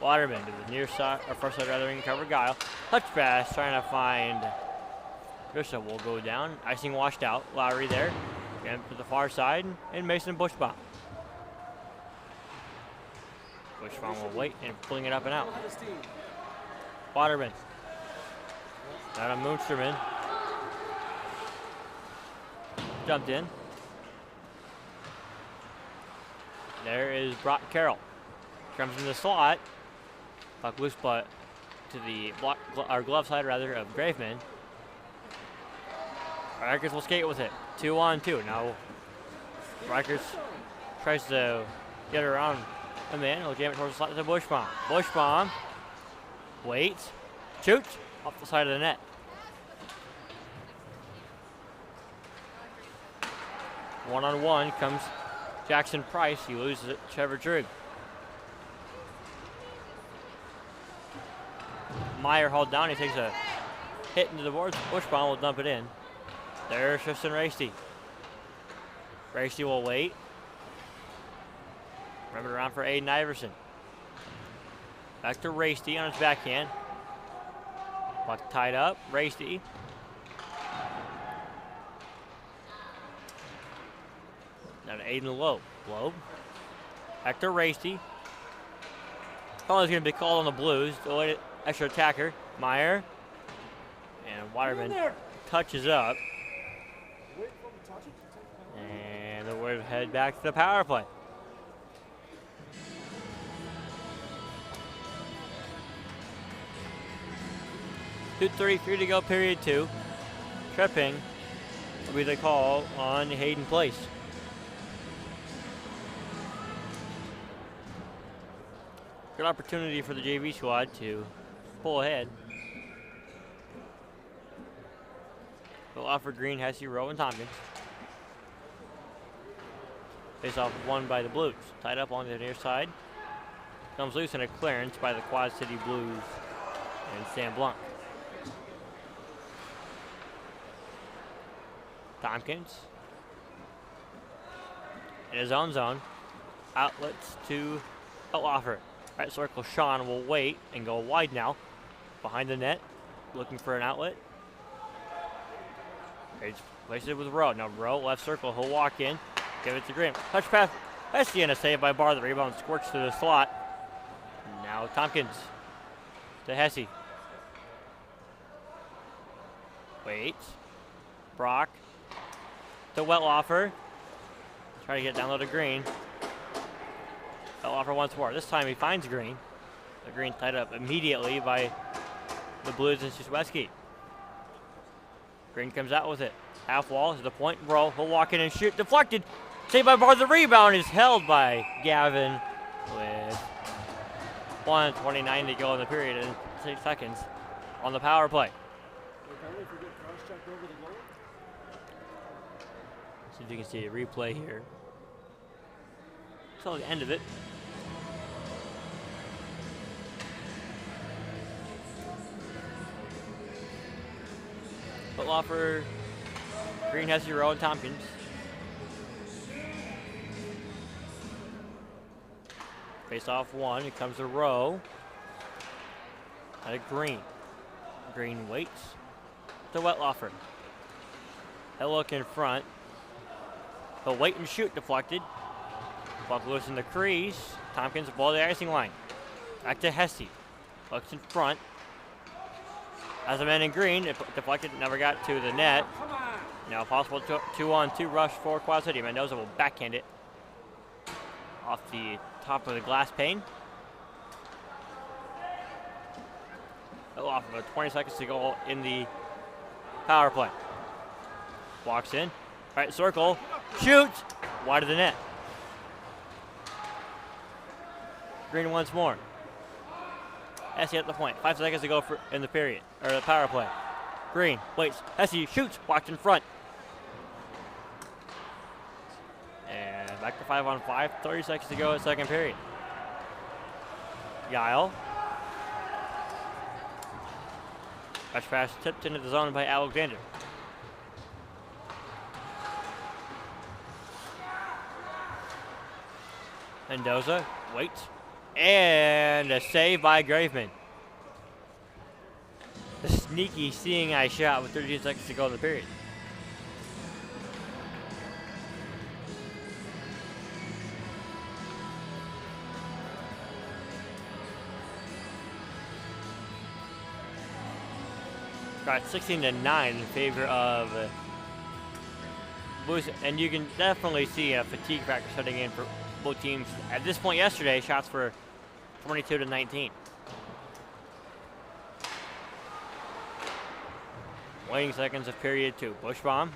Speaker 1: Waterman to the near side, or first side rather, cover Guile. Touch pass, trying to find Bishop will go down. Icing washed out. Lowry there. Again to the far side, and Mason Bushbaum. Bushbaum will wait and pulling it up and out. Waterman. Out of Moonsterman. Jumped in. There is Brock Carroll. Comes in the slot. Puck loose, but to the block, or glove side rather, of Graveman. Rikers will skate with it. 2-on-2. Now Rikers tries to get around a man. He'll jam it towards the slot to Bushbaum. Bushbaum waits, shoots off the side of the net. One-on-one comes Jackson Price. He loses it to Trevor Drigg. Meyer hauled down. He takes a hit into the boards. Bushbaum will dump it in. There's Tristan Rasty. Rasty will wait. Rub it around for Aiden Iverson. Back to Rasty on his backhand. Puck tied up. Rasty. Now to Aiden Loeb. Loeb. Back to Rasty. Penalty's going to be called on the Blues. The extra attacker. Meyer. And Waterman touches up. And the Warriors head back to the power play. .233 to go, period 2. Tripping will be the call on Hayden Place. Good opportunity for the JV squad to pull ahead. They'll offer Green, Hesse, Rowe, and Tompkins. Face off won by the Blues. Tied up on the near side. Comes loose in a clearance by the Quad City Blues and Sam Blanc. Tompkins. In his own zone. Outlets to Outlauffer. Right circle, Sean will wait and go wide now. Behind the net. Looking for an outlet. He places it with Rowe. Now Rowe, left circle, he'll walk in. Give it to Green. Touch pass. Hesse and a save by Barr. The rebound squirts to the slot. Now Tompkins to Hesse. Waits. Brock to Wettlaufer. Try to get down low to Green. Wettlaufer once more. This time he finds Green. The Green tied up immediately by the Blues and Szewski. Green comes out with it. Half wall to the point. Rowe. He'll walk in and shoot. Deflected. Saved by Barr. The rebound is held by Gavin with 1:29 to go in the period and 6 seconds on the power play. See if you can see a replay here. Till the end of it. Wettlaufer, Green, Hesse, Rowe, and Tompkins. Face off one. It comes to Rowe. And a Green. Green waits to Wettlaufer. He'll look in front. He'll wait and shoot. Deflected. Puck loose in the crease. Tompkins below the icing line. Back to Hesse. Looks in front. As a man in Green, it deflected, never got to the net. Now possible 2-on-2 rush for Quad City. Mendoza will backhand it off the top of the glass pane. Off about 20 seconds to go in the power play. Walks in, right circle, shoots, wide of the net. Green once more. Hesse at the point. 5 seconds to go in the period, or the power play. Green waits. Hesse shoots. Walked in front. And back to 5-on-5. 30 seconds to go in second period. Guile. Touch pass tipped into the zone by Alexander. Mendoza, wait, and a save by Graveman. A sneaky seeing eye shot with 13 seconds to go in the period. Got 16-9 in favor of Blues, and you can definitely see a fatigue factor setting in for both teams. At this point yesterday, shots were 22-19. Waiting seconds of period 2. Bushbaum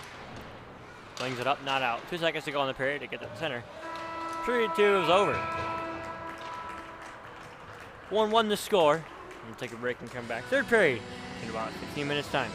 Speaker 1: flings it up, not out. 2 seconds to go in the period to get to the center. Period 2 is over. 1-1 the score. We'll take a break and come back. Third period in about 15 minutes time.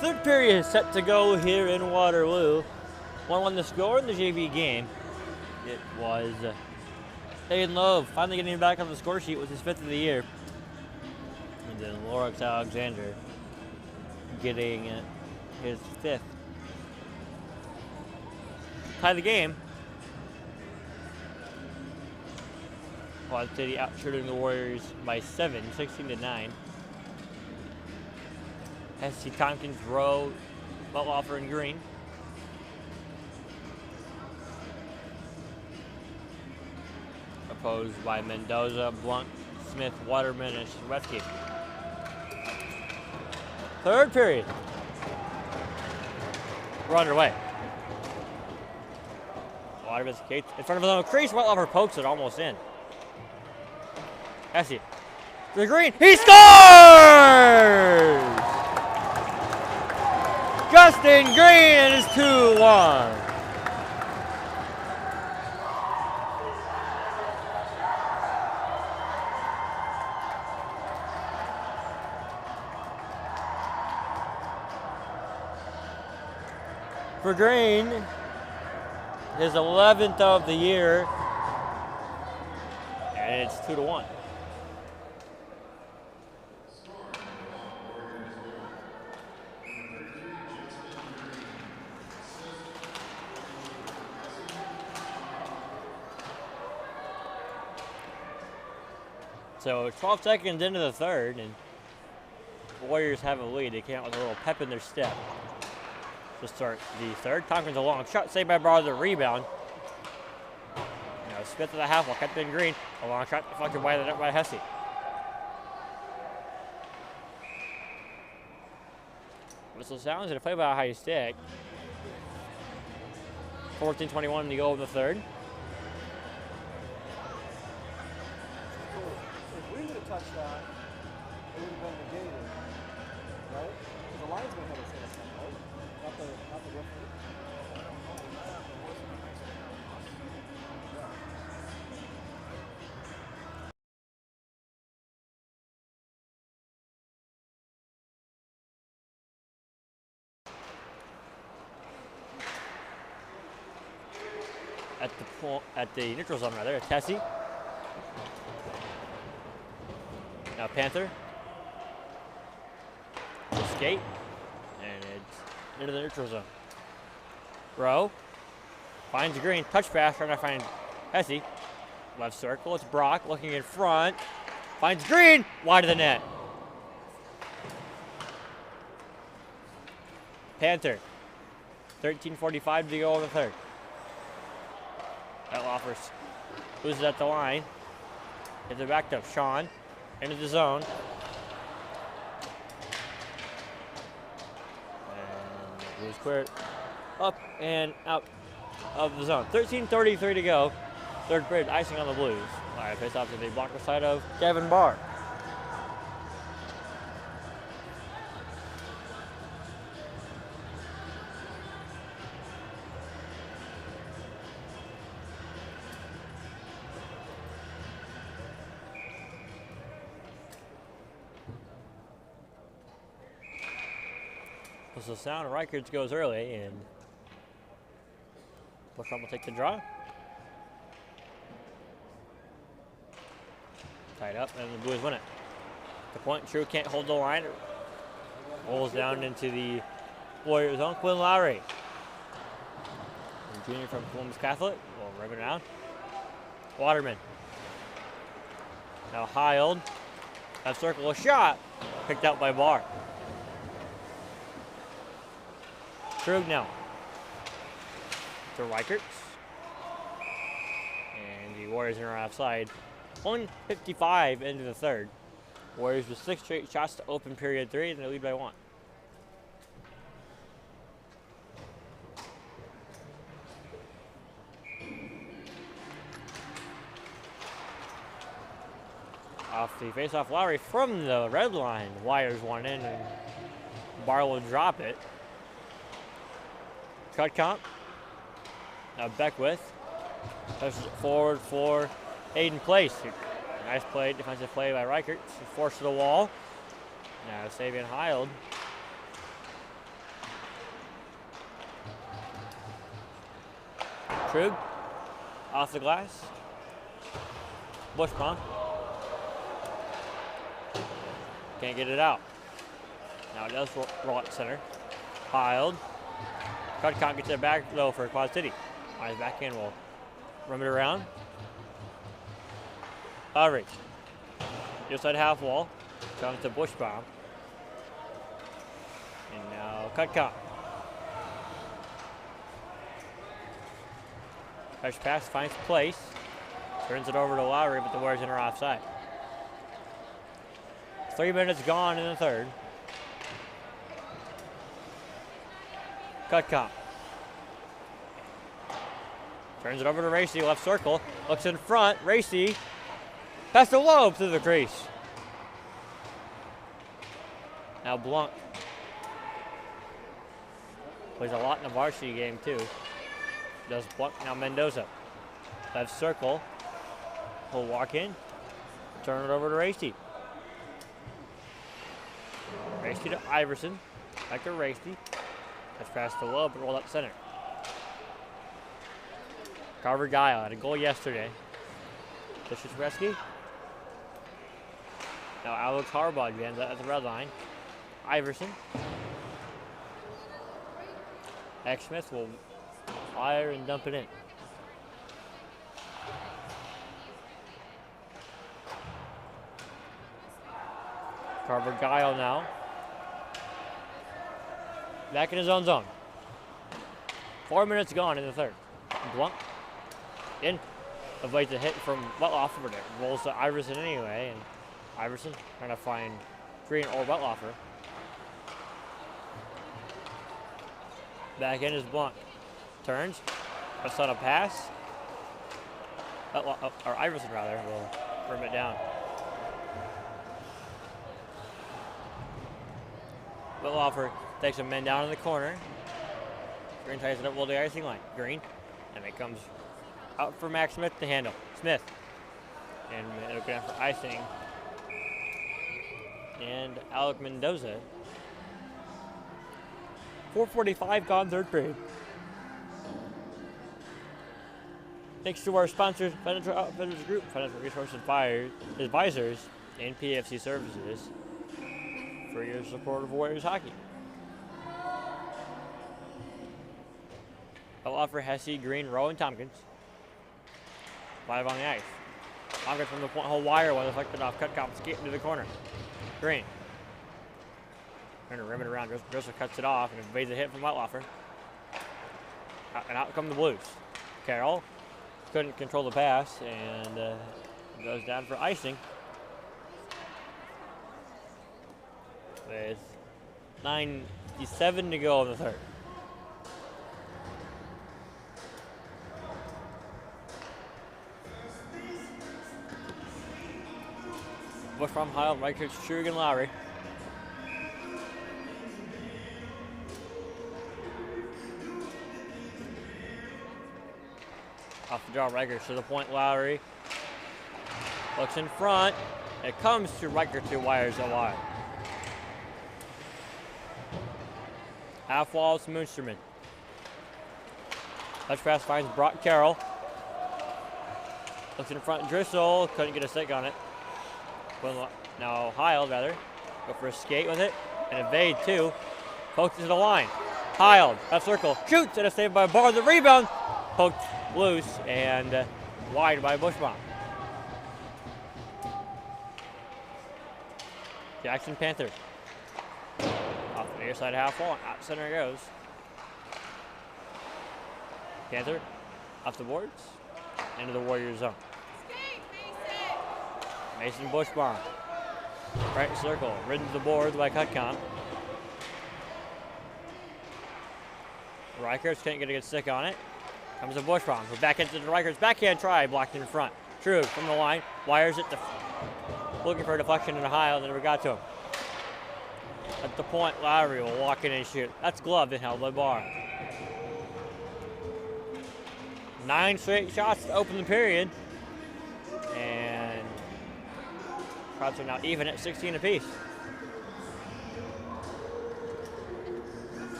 Speaker 1: Third period is set to go here in Waterloo. 1-1 the score in the JV game. It was Aiden Love finally getting back on the score sheet with his 5th of the year. And then Lorax Alexander getting his 5th. Tie the game. Quad City outshooting the Warriors by 7, 16-9. SC Tompkins, Rowe, Buttloffer, and Green. Opposed by Mendoza, Blunt, Smith, Waterman, and Shwetsky. Third period. We're underway. Waterman skates in front of his own crease. Buttloffer pokes it almost in. Essie. To the green. He scores! Justin Green is 2-1. For Green, his 11th of the year, and it's 2-1. So 12 seconds into the third, and the Warriors have a lead. They came out with a little pep in their step to start the third. Tompkins a long shot, saved by Barr, the rebound. Now Smith to the half wall, kept in Green. A long shot deflected by the net by Hesse. Whistle sounds and a play by a high stick. 14-21 to go in the third.
Speaker 2: Touched that, it would have been negated, right? Because the linesman had his hands up, right? Not the referee.
Speaker 1: At the neutral zone rather, Tessie. Now Panther. Skate. And it's into the neutral zone. Rowe. Finds Green. Touch pass. Trying to find Hesse. Left circle. It's Brock looking in front. Finds Green. Wide of the net. Panther. 13:45 to go in the third. That offers. Loses at the line. Hits it back to Sean. Into the zone. And it was cleared up and out of the zone. 13:33 to go. Third period, icing on the Blues. All right, face off to the blocker side of Kevin Barr. The sound, Reichertz goes early, and Bushram will take the draw. Tied up, and the Blues win it. The point, True can't hold the line. Rolls down into the Warriors zone. Quinn Lowry, junior from Columbus Catholic, will rip it down. Waterman. Now Heald. That circle, a shot, picked out by Barr. Krug now to Reichertz. And the Warriors are offside. 1:55 into the third. Warriors with 6 straight shots to open period 3, and they lead by 1. Off the face-off, Lowry from the red line. Wires one in, and Barr will drop it. Cut comp. Now Beckwith. Pushes it forward for Aiden Place. Nice play, defensive play by Reichert. Forced to the wall. Now Sabian Heald. Trug off the glass. Bushbaum. Can't get it out. Now it does roll at center. Piled. Cutcott gets it back low for Quad City. On his back end will rim it around. Lowry. Just side half wall. Comes to Bushbaum. And now Cutcott. Fresh pass finds place. Turns it over to Lowry, but the Warriors are offside. 3 minutes gone in the third. Cutcott. Turns it over to Racy, left circle. Looks in front. Racy. Pass to Loeb through the crease. Now Blunt. Plays a lot in the varsity game too. Does Blunt. Now Mendoza. Left circle. He'll walk in. Turn it over to Racy. Racy to Iverson. Back to Racy. That's pass to Loeb, but rolled up center. Carver Guile had a goal yesterday. Rescue. Now Alex Harbaugh ends at the red line. Iverson. Smith will fire and dump it in. Carver Guile now. Back in his own zone. 4 minutes gone in the third. Blunt. In. Avoids a hit from Wetlaufer, but it rolls to Iverson anyway. And Iverson trying to find Green or Wetlaufer. Back in is Blunt. Turns. That's on a pass. Or Iverson rather will rim it down. Wetlaufer takes some men down in the corner. Green ties it up below the icing line. Green. And it comes out for Max Smith to handle. Smith. And it'll go down for icing. And Alec Mendoza. 4:45 gone third period. Thanks to our sponsors, Financial Outfitters Group, Financial Resource Advisors, and PFC Services for your support of Warriors hockey. I'll offer Hesse, Green, Rowe, and Tompkins. 5 on the ice. Tompkins from the point hole wire while deflected off. Cutcott skating to the corner. Green. Trying to rim it around. Joseph cuts it off and evades a hit from Wetlaufer. And out come the Blues. Carroll couldn't control the pass and goes down for icing. With 9:57 to go in the third. Bushbaum, Heil, Reichert, Trug, and Lowry. Off the draw, Reichert to the point, Lowry. Looks in front. It comes to Reichert, 2 wires a wide. Half wall to Munsterman. Touch pass finds Brock Carroll. Looks in front, Driscoll. Couldn't get a stick on it. Now Heil, rather. Go for a skate with it. And evade, too. Poked to the line. Heil, left circle. Shoots, and a save by Barr. The rebound. Poked loose and wide by Bushbaum. Jackson Panther. Off the near side half wall. Out center it goes. Panther off the boards. Into the Warriors zone. Mason Bushbaum. Right circle. Ridden to the boards by Cutcott. Reichert can't get a good stick on it. Comes to Bushbaum. We're back into the Reichert's backhand try. Blocked in front. True from the line. Wires it. Looking for a deflection in a high, and never got to him. At the point, Lowry will walk in and shoot. That's gloved and held by Barr. 9 straight shots to open the period. And Crowds are now even at 16 apiece.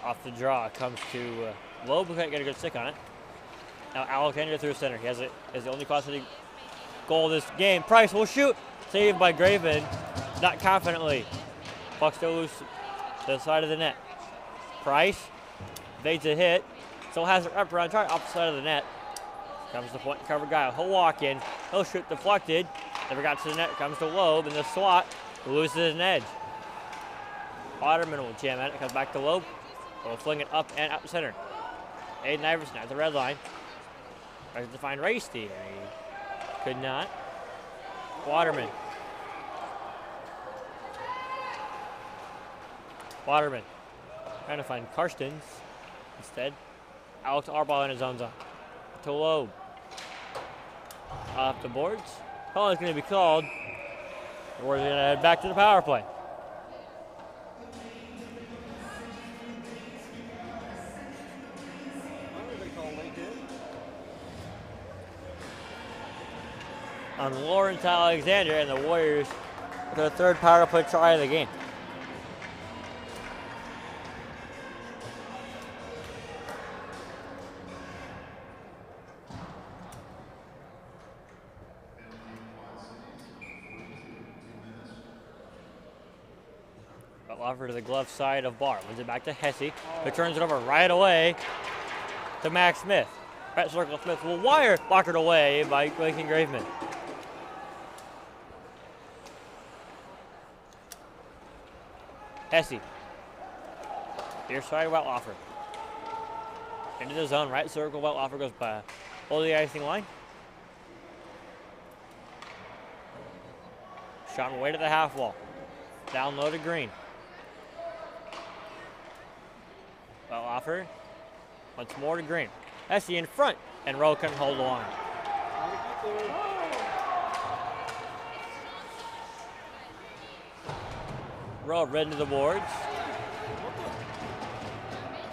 Speaker 1: Off the draw comes to Loeb, who can't get a good stick on it. Now Alexander through center. He has it as the only possible goal of this game. Price will shoot. Saved by Graveman. Not confidently. Puck still loose to the side of the net. Price evades a hit. Still has it up around target, opposite side of the net. Comes to point, cover guy. He'll walk in. He'll shoot deflected. Never got to the net. Comes to Loeb, and the swat loses an edge. Waterman will jam at it. Comes back to Loeb. Will fling it up and out the center. Aiden Iverson at the red line. Tries to find Rasty. He could not. Waterman. Waterman. Trying to find Karstens instead. Alex Arball in his own zone. To Loeb. Off the boards. Call is going to be called. We're going to head back to the power play. On Lawrence Alexander and the Warriors with their third power play try of the game. But offer to the glove side of Barr. Wins it back to Hesse, who turns it over right away to Max Smith. Right circle, Smith will wire, blockered away by Lincoln Graveman. Hesse. Near side, Welthofer. Into the zone, right circle, Welthofer goes by. Hold the icing line. Shot away to the half wall. Down low to Green. Welthofer. Once more to Green. Hesse in front, and Rowe couldn't hold the line. Rowe red into the boards.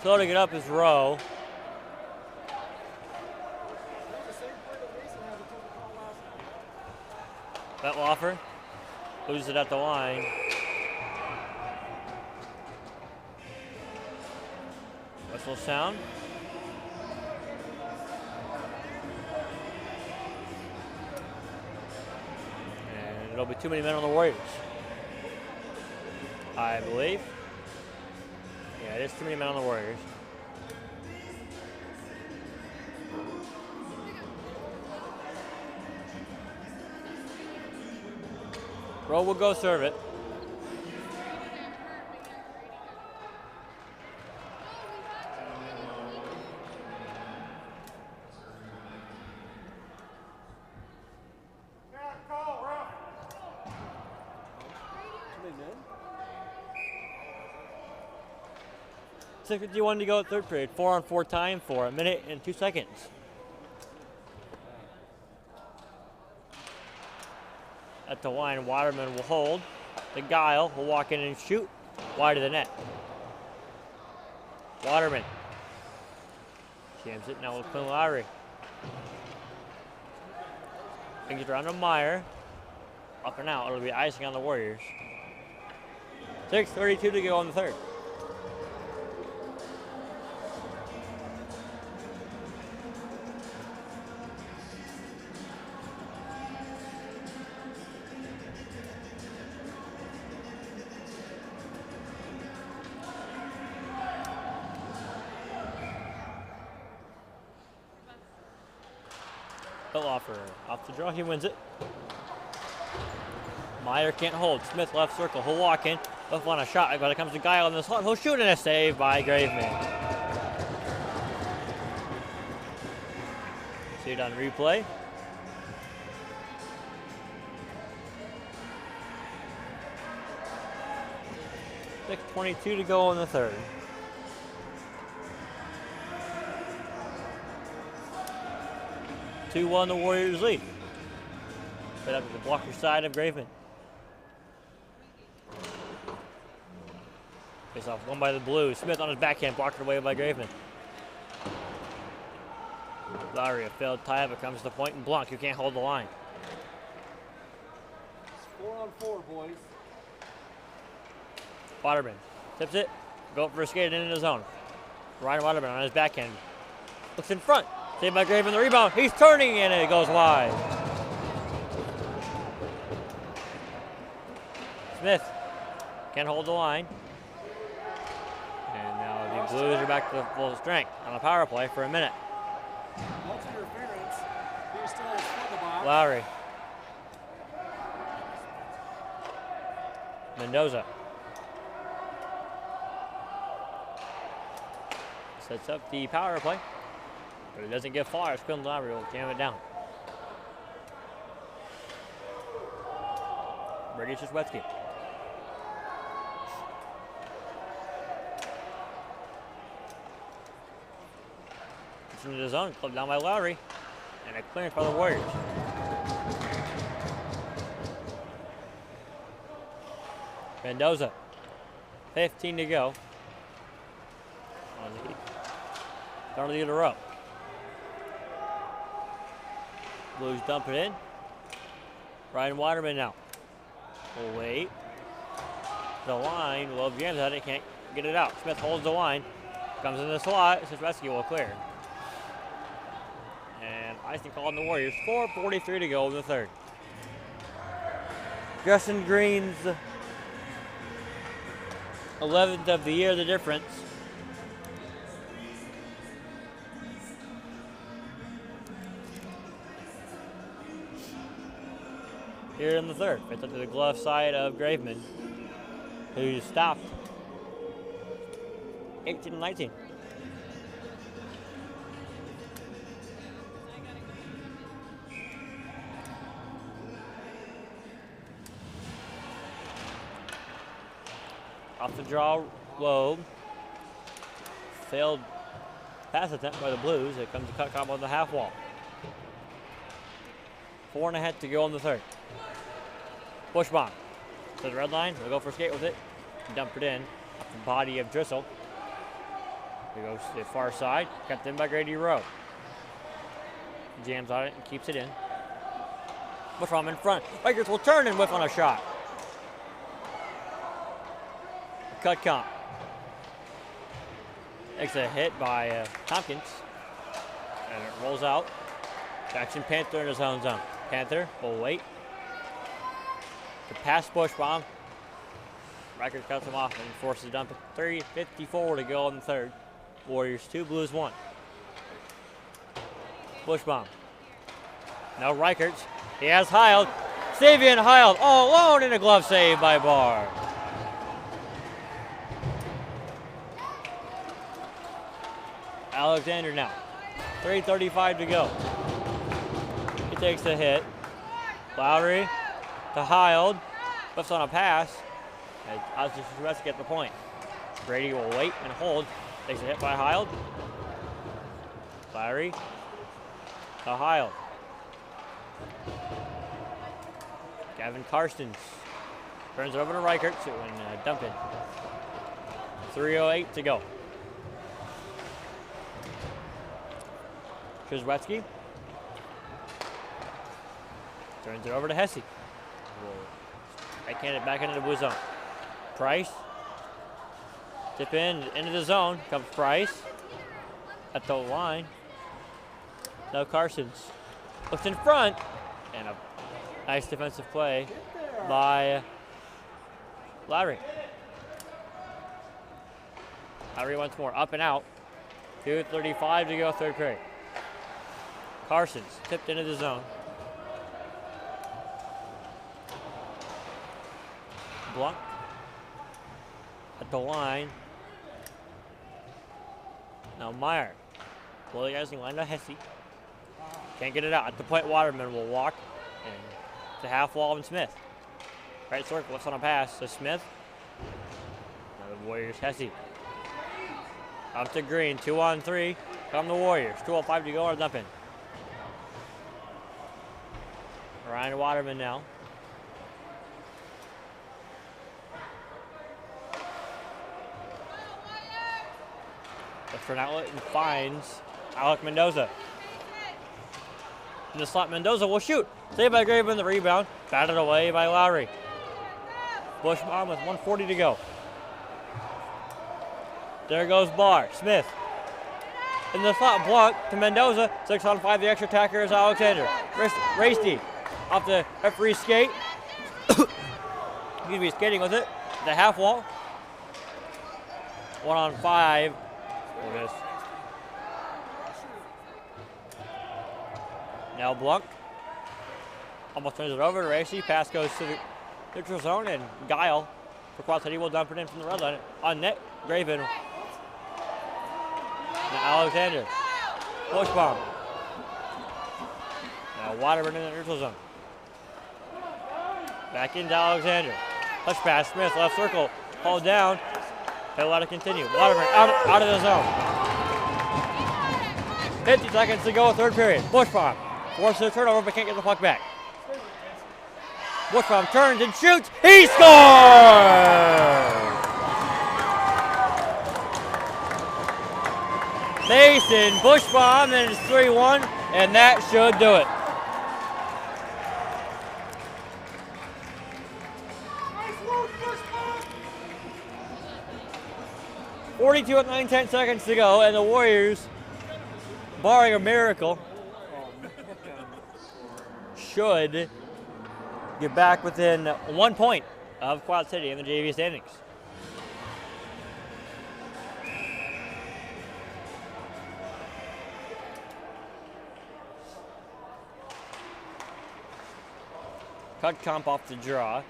Speaker 1: Floating it up is Rowe. Welthofer loses it at the line. Whistle sound. And it'll be too many men on the Warriors, I believe. Yeah, it is too many men on the Warriors. Rowe will go serve it. $6:51 to go at third period. 4-on-4 time for 1 minute and 2 seconds. At the line, Waterman will hold. The Guile will walk in and shoot wide of the net. Waterman jams it now with Quinn Lowry. Brings it around to Meyer. Up and out. It'll be icing on the Warriors. 6:32 to go in the third. Welthofer off the draw, he wins it. Meyer can't hold. Smith left circle, he'll walk in. Left on a shot, but it comes to Guile in the slot. He'll shoot and a save by Graveman. See it on replay. $6:22 to go in the third. 2-1 the Warriors lead. Put up to the blocker side of Graveman. Face off won by the Blues. Smith on his backhand, blocked away by Graveman. Lowry, a failed tie, but comes to the point, and Blanc, who can't hold the line.
Speaker 2: It's 4-on-4, boys.
Speaker 1: Waterman tips it, go for a skate into the zone. Ryan Waterman on his backhand. Looks in front. Saved by Graven the rebound. He's turning and it goes wide. Smith can't hold the line. And now the Blues are back to full strength on the power play for a minute.
Speaker 2: Multi-interference. Here's still his box.
Speaker 1: Lowry. Mendoza. Sets up the power play, but it doesn't get far. Quinn Lowry will jam it down. Brady Krzyzewski. It's into the zone, clubbed down by Lowry, and a clearance by the Warriors. Mendoza, 15 to go. Start of the row. Blues dump it in. Ryan Waterman now. Will wait. The line, Will jams at it, can't get it out. Smith holds the line. Comes in the slot. Krzyzewski will clear. And icing call on the Warriors. 4:43 to go in the third. Justin Green's 11th of the year, the difference. Here in the third, it's up to the glove side of Graveman, who stopped 18-19. Off the draw, Loeb. Failed pass attempt by the Blues. It comes to cut combo on the half wall. 4.5 to go in the third. Bushbaum to the red line. We'll go for a skate with it. Dump it in. Off the body of Drissel. He goes to the far side. Kept in by Grady Rowe. Jams on it and keeps it in. Bushbaum in front. Lakers will turn and whiff on a shot. Cut count. Takes a hit by Tompkins. And it rolls out. Jackson Panther in his own zone. Panther will wait. The pass Bushbaum. Riker cuts him off and forces a dump. 3:54 to go in the third. Warriors 2, Blues 1. Bushbaum. Now Reichertz. He has Heil. Savian Heil all alone in a glove save by Barr. Alexander now. 3:35 to go. He takes the hit. Lowry to Heil. Lifts on a pass. And Krzyzewski get the point. Brady will wait and hold. Takes a hit by Heil. Lowry to Heil. Gavin Karstens turns it over to Reichert and dump it. 3:08 to go. Krzyzewski turns it over to Hesse. Backhand it back into the blue zone. Price. Tip in, into the zone. Comes Price. At the line. Now Carsons. Looks in front. And a nice defensive play by Lowry. Lowry once more. Up and out. 2:35 to go, third period. Carsons tipped into the zone. Blocked at the line. Now Meyer. Well, guys, line to Hesse. Can't get it out. At the point, Waterman will walk. And to half wall and Smith. Right circle, lifts on a pass to Smith. Now the Warriors, Hesse. Up to Green, 2-on-3. Come the Warriors. 2:05 to go, or dump in. Ryan Waterman now. Looks for an outlet and finds Alec Mendoza. In the slot, Mendoza will shoot. Saved by Graven, the rebound. Batted away by Lowry. Bushbaum with 1:40 to go. There goes Barr. Smith in the slot, block to Mendoza. 6-on-5, the extra attacker is Alexander. Rasty off the referee's skate. Excuse me, skating with it. The half wall. 1-on-5. We'll miss. Now Blanc almost turns it over to Racy. Pass goes to the neutral zone, and Guile for Quad City will dump it in from the red line. On net, Graven. Now Alexander. Push bomb. Now Waterman in the neutral zone. Back into Alexander. Touch pass, Smith, left circle. Hold down. He'll let it continue. Waterman out of the zone. 50 seconds to go, third period. Bush bomb. Forces a turnover, but can't get the puck back. Bushbaum turns and shoots. He scores! Mason Bushbaum, and it's 3-1, and that should do it. .42 at 9 seconds to go, and the Warriors, barring a miracle, should get back within 1 point of Quad City in the JV standings. Cut comp off the draw.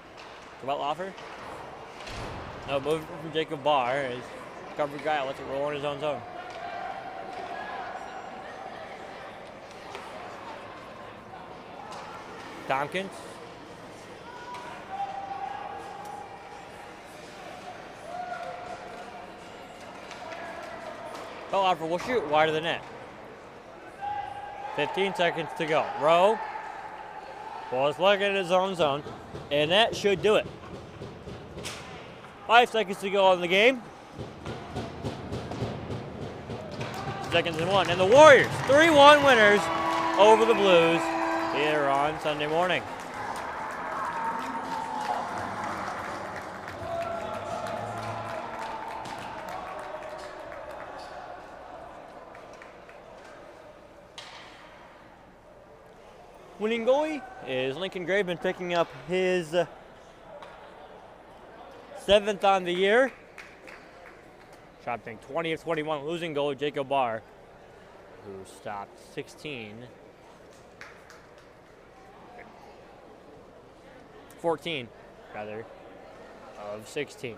Speaker 1: About Loffer? No, move from Jacob Barr as cover guy lets it roll in his own zone. Tompkins. Loffer will shoot wide of the net. 15 seconds to go. Rowe. Well, it's looking at his own zone, and that should do it. 5 seconds to go in the game. 2 and 1, and the Warriors, 3-1 winners over the Blues here on Sunday morning. Winning goalie is Lincoln Graven, picking up his 7th on the year. Shot thing 20 of 21. Losing goalie Jacob Barr, who stopped 14 of 16.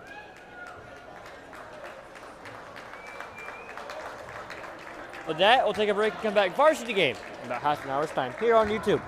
Speaker 1: With that, we'll take a break and come back. Varsity game in about half an hour's time here on YouTube.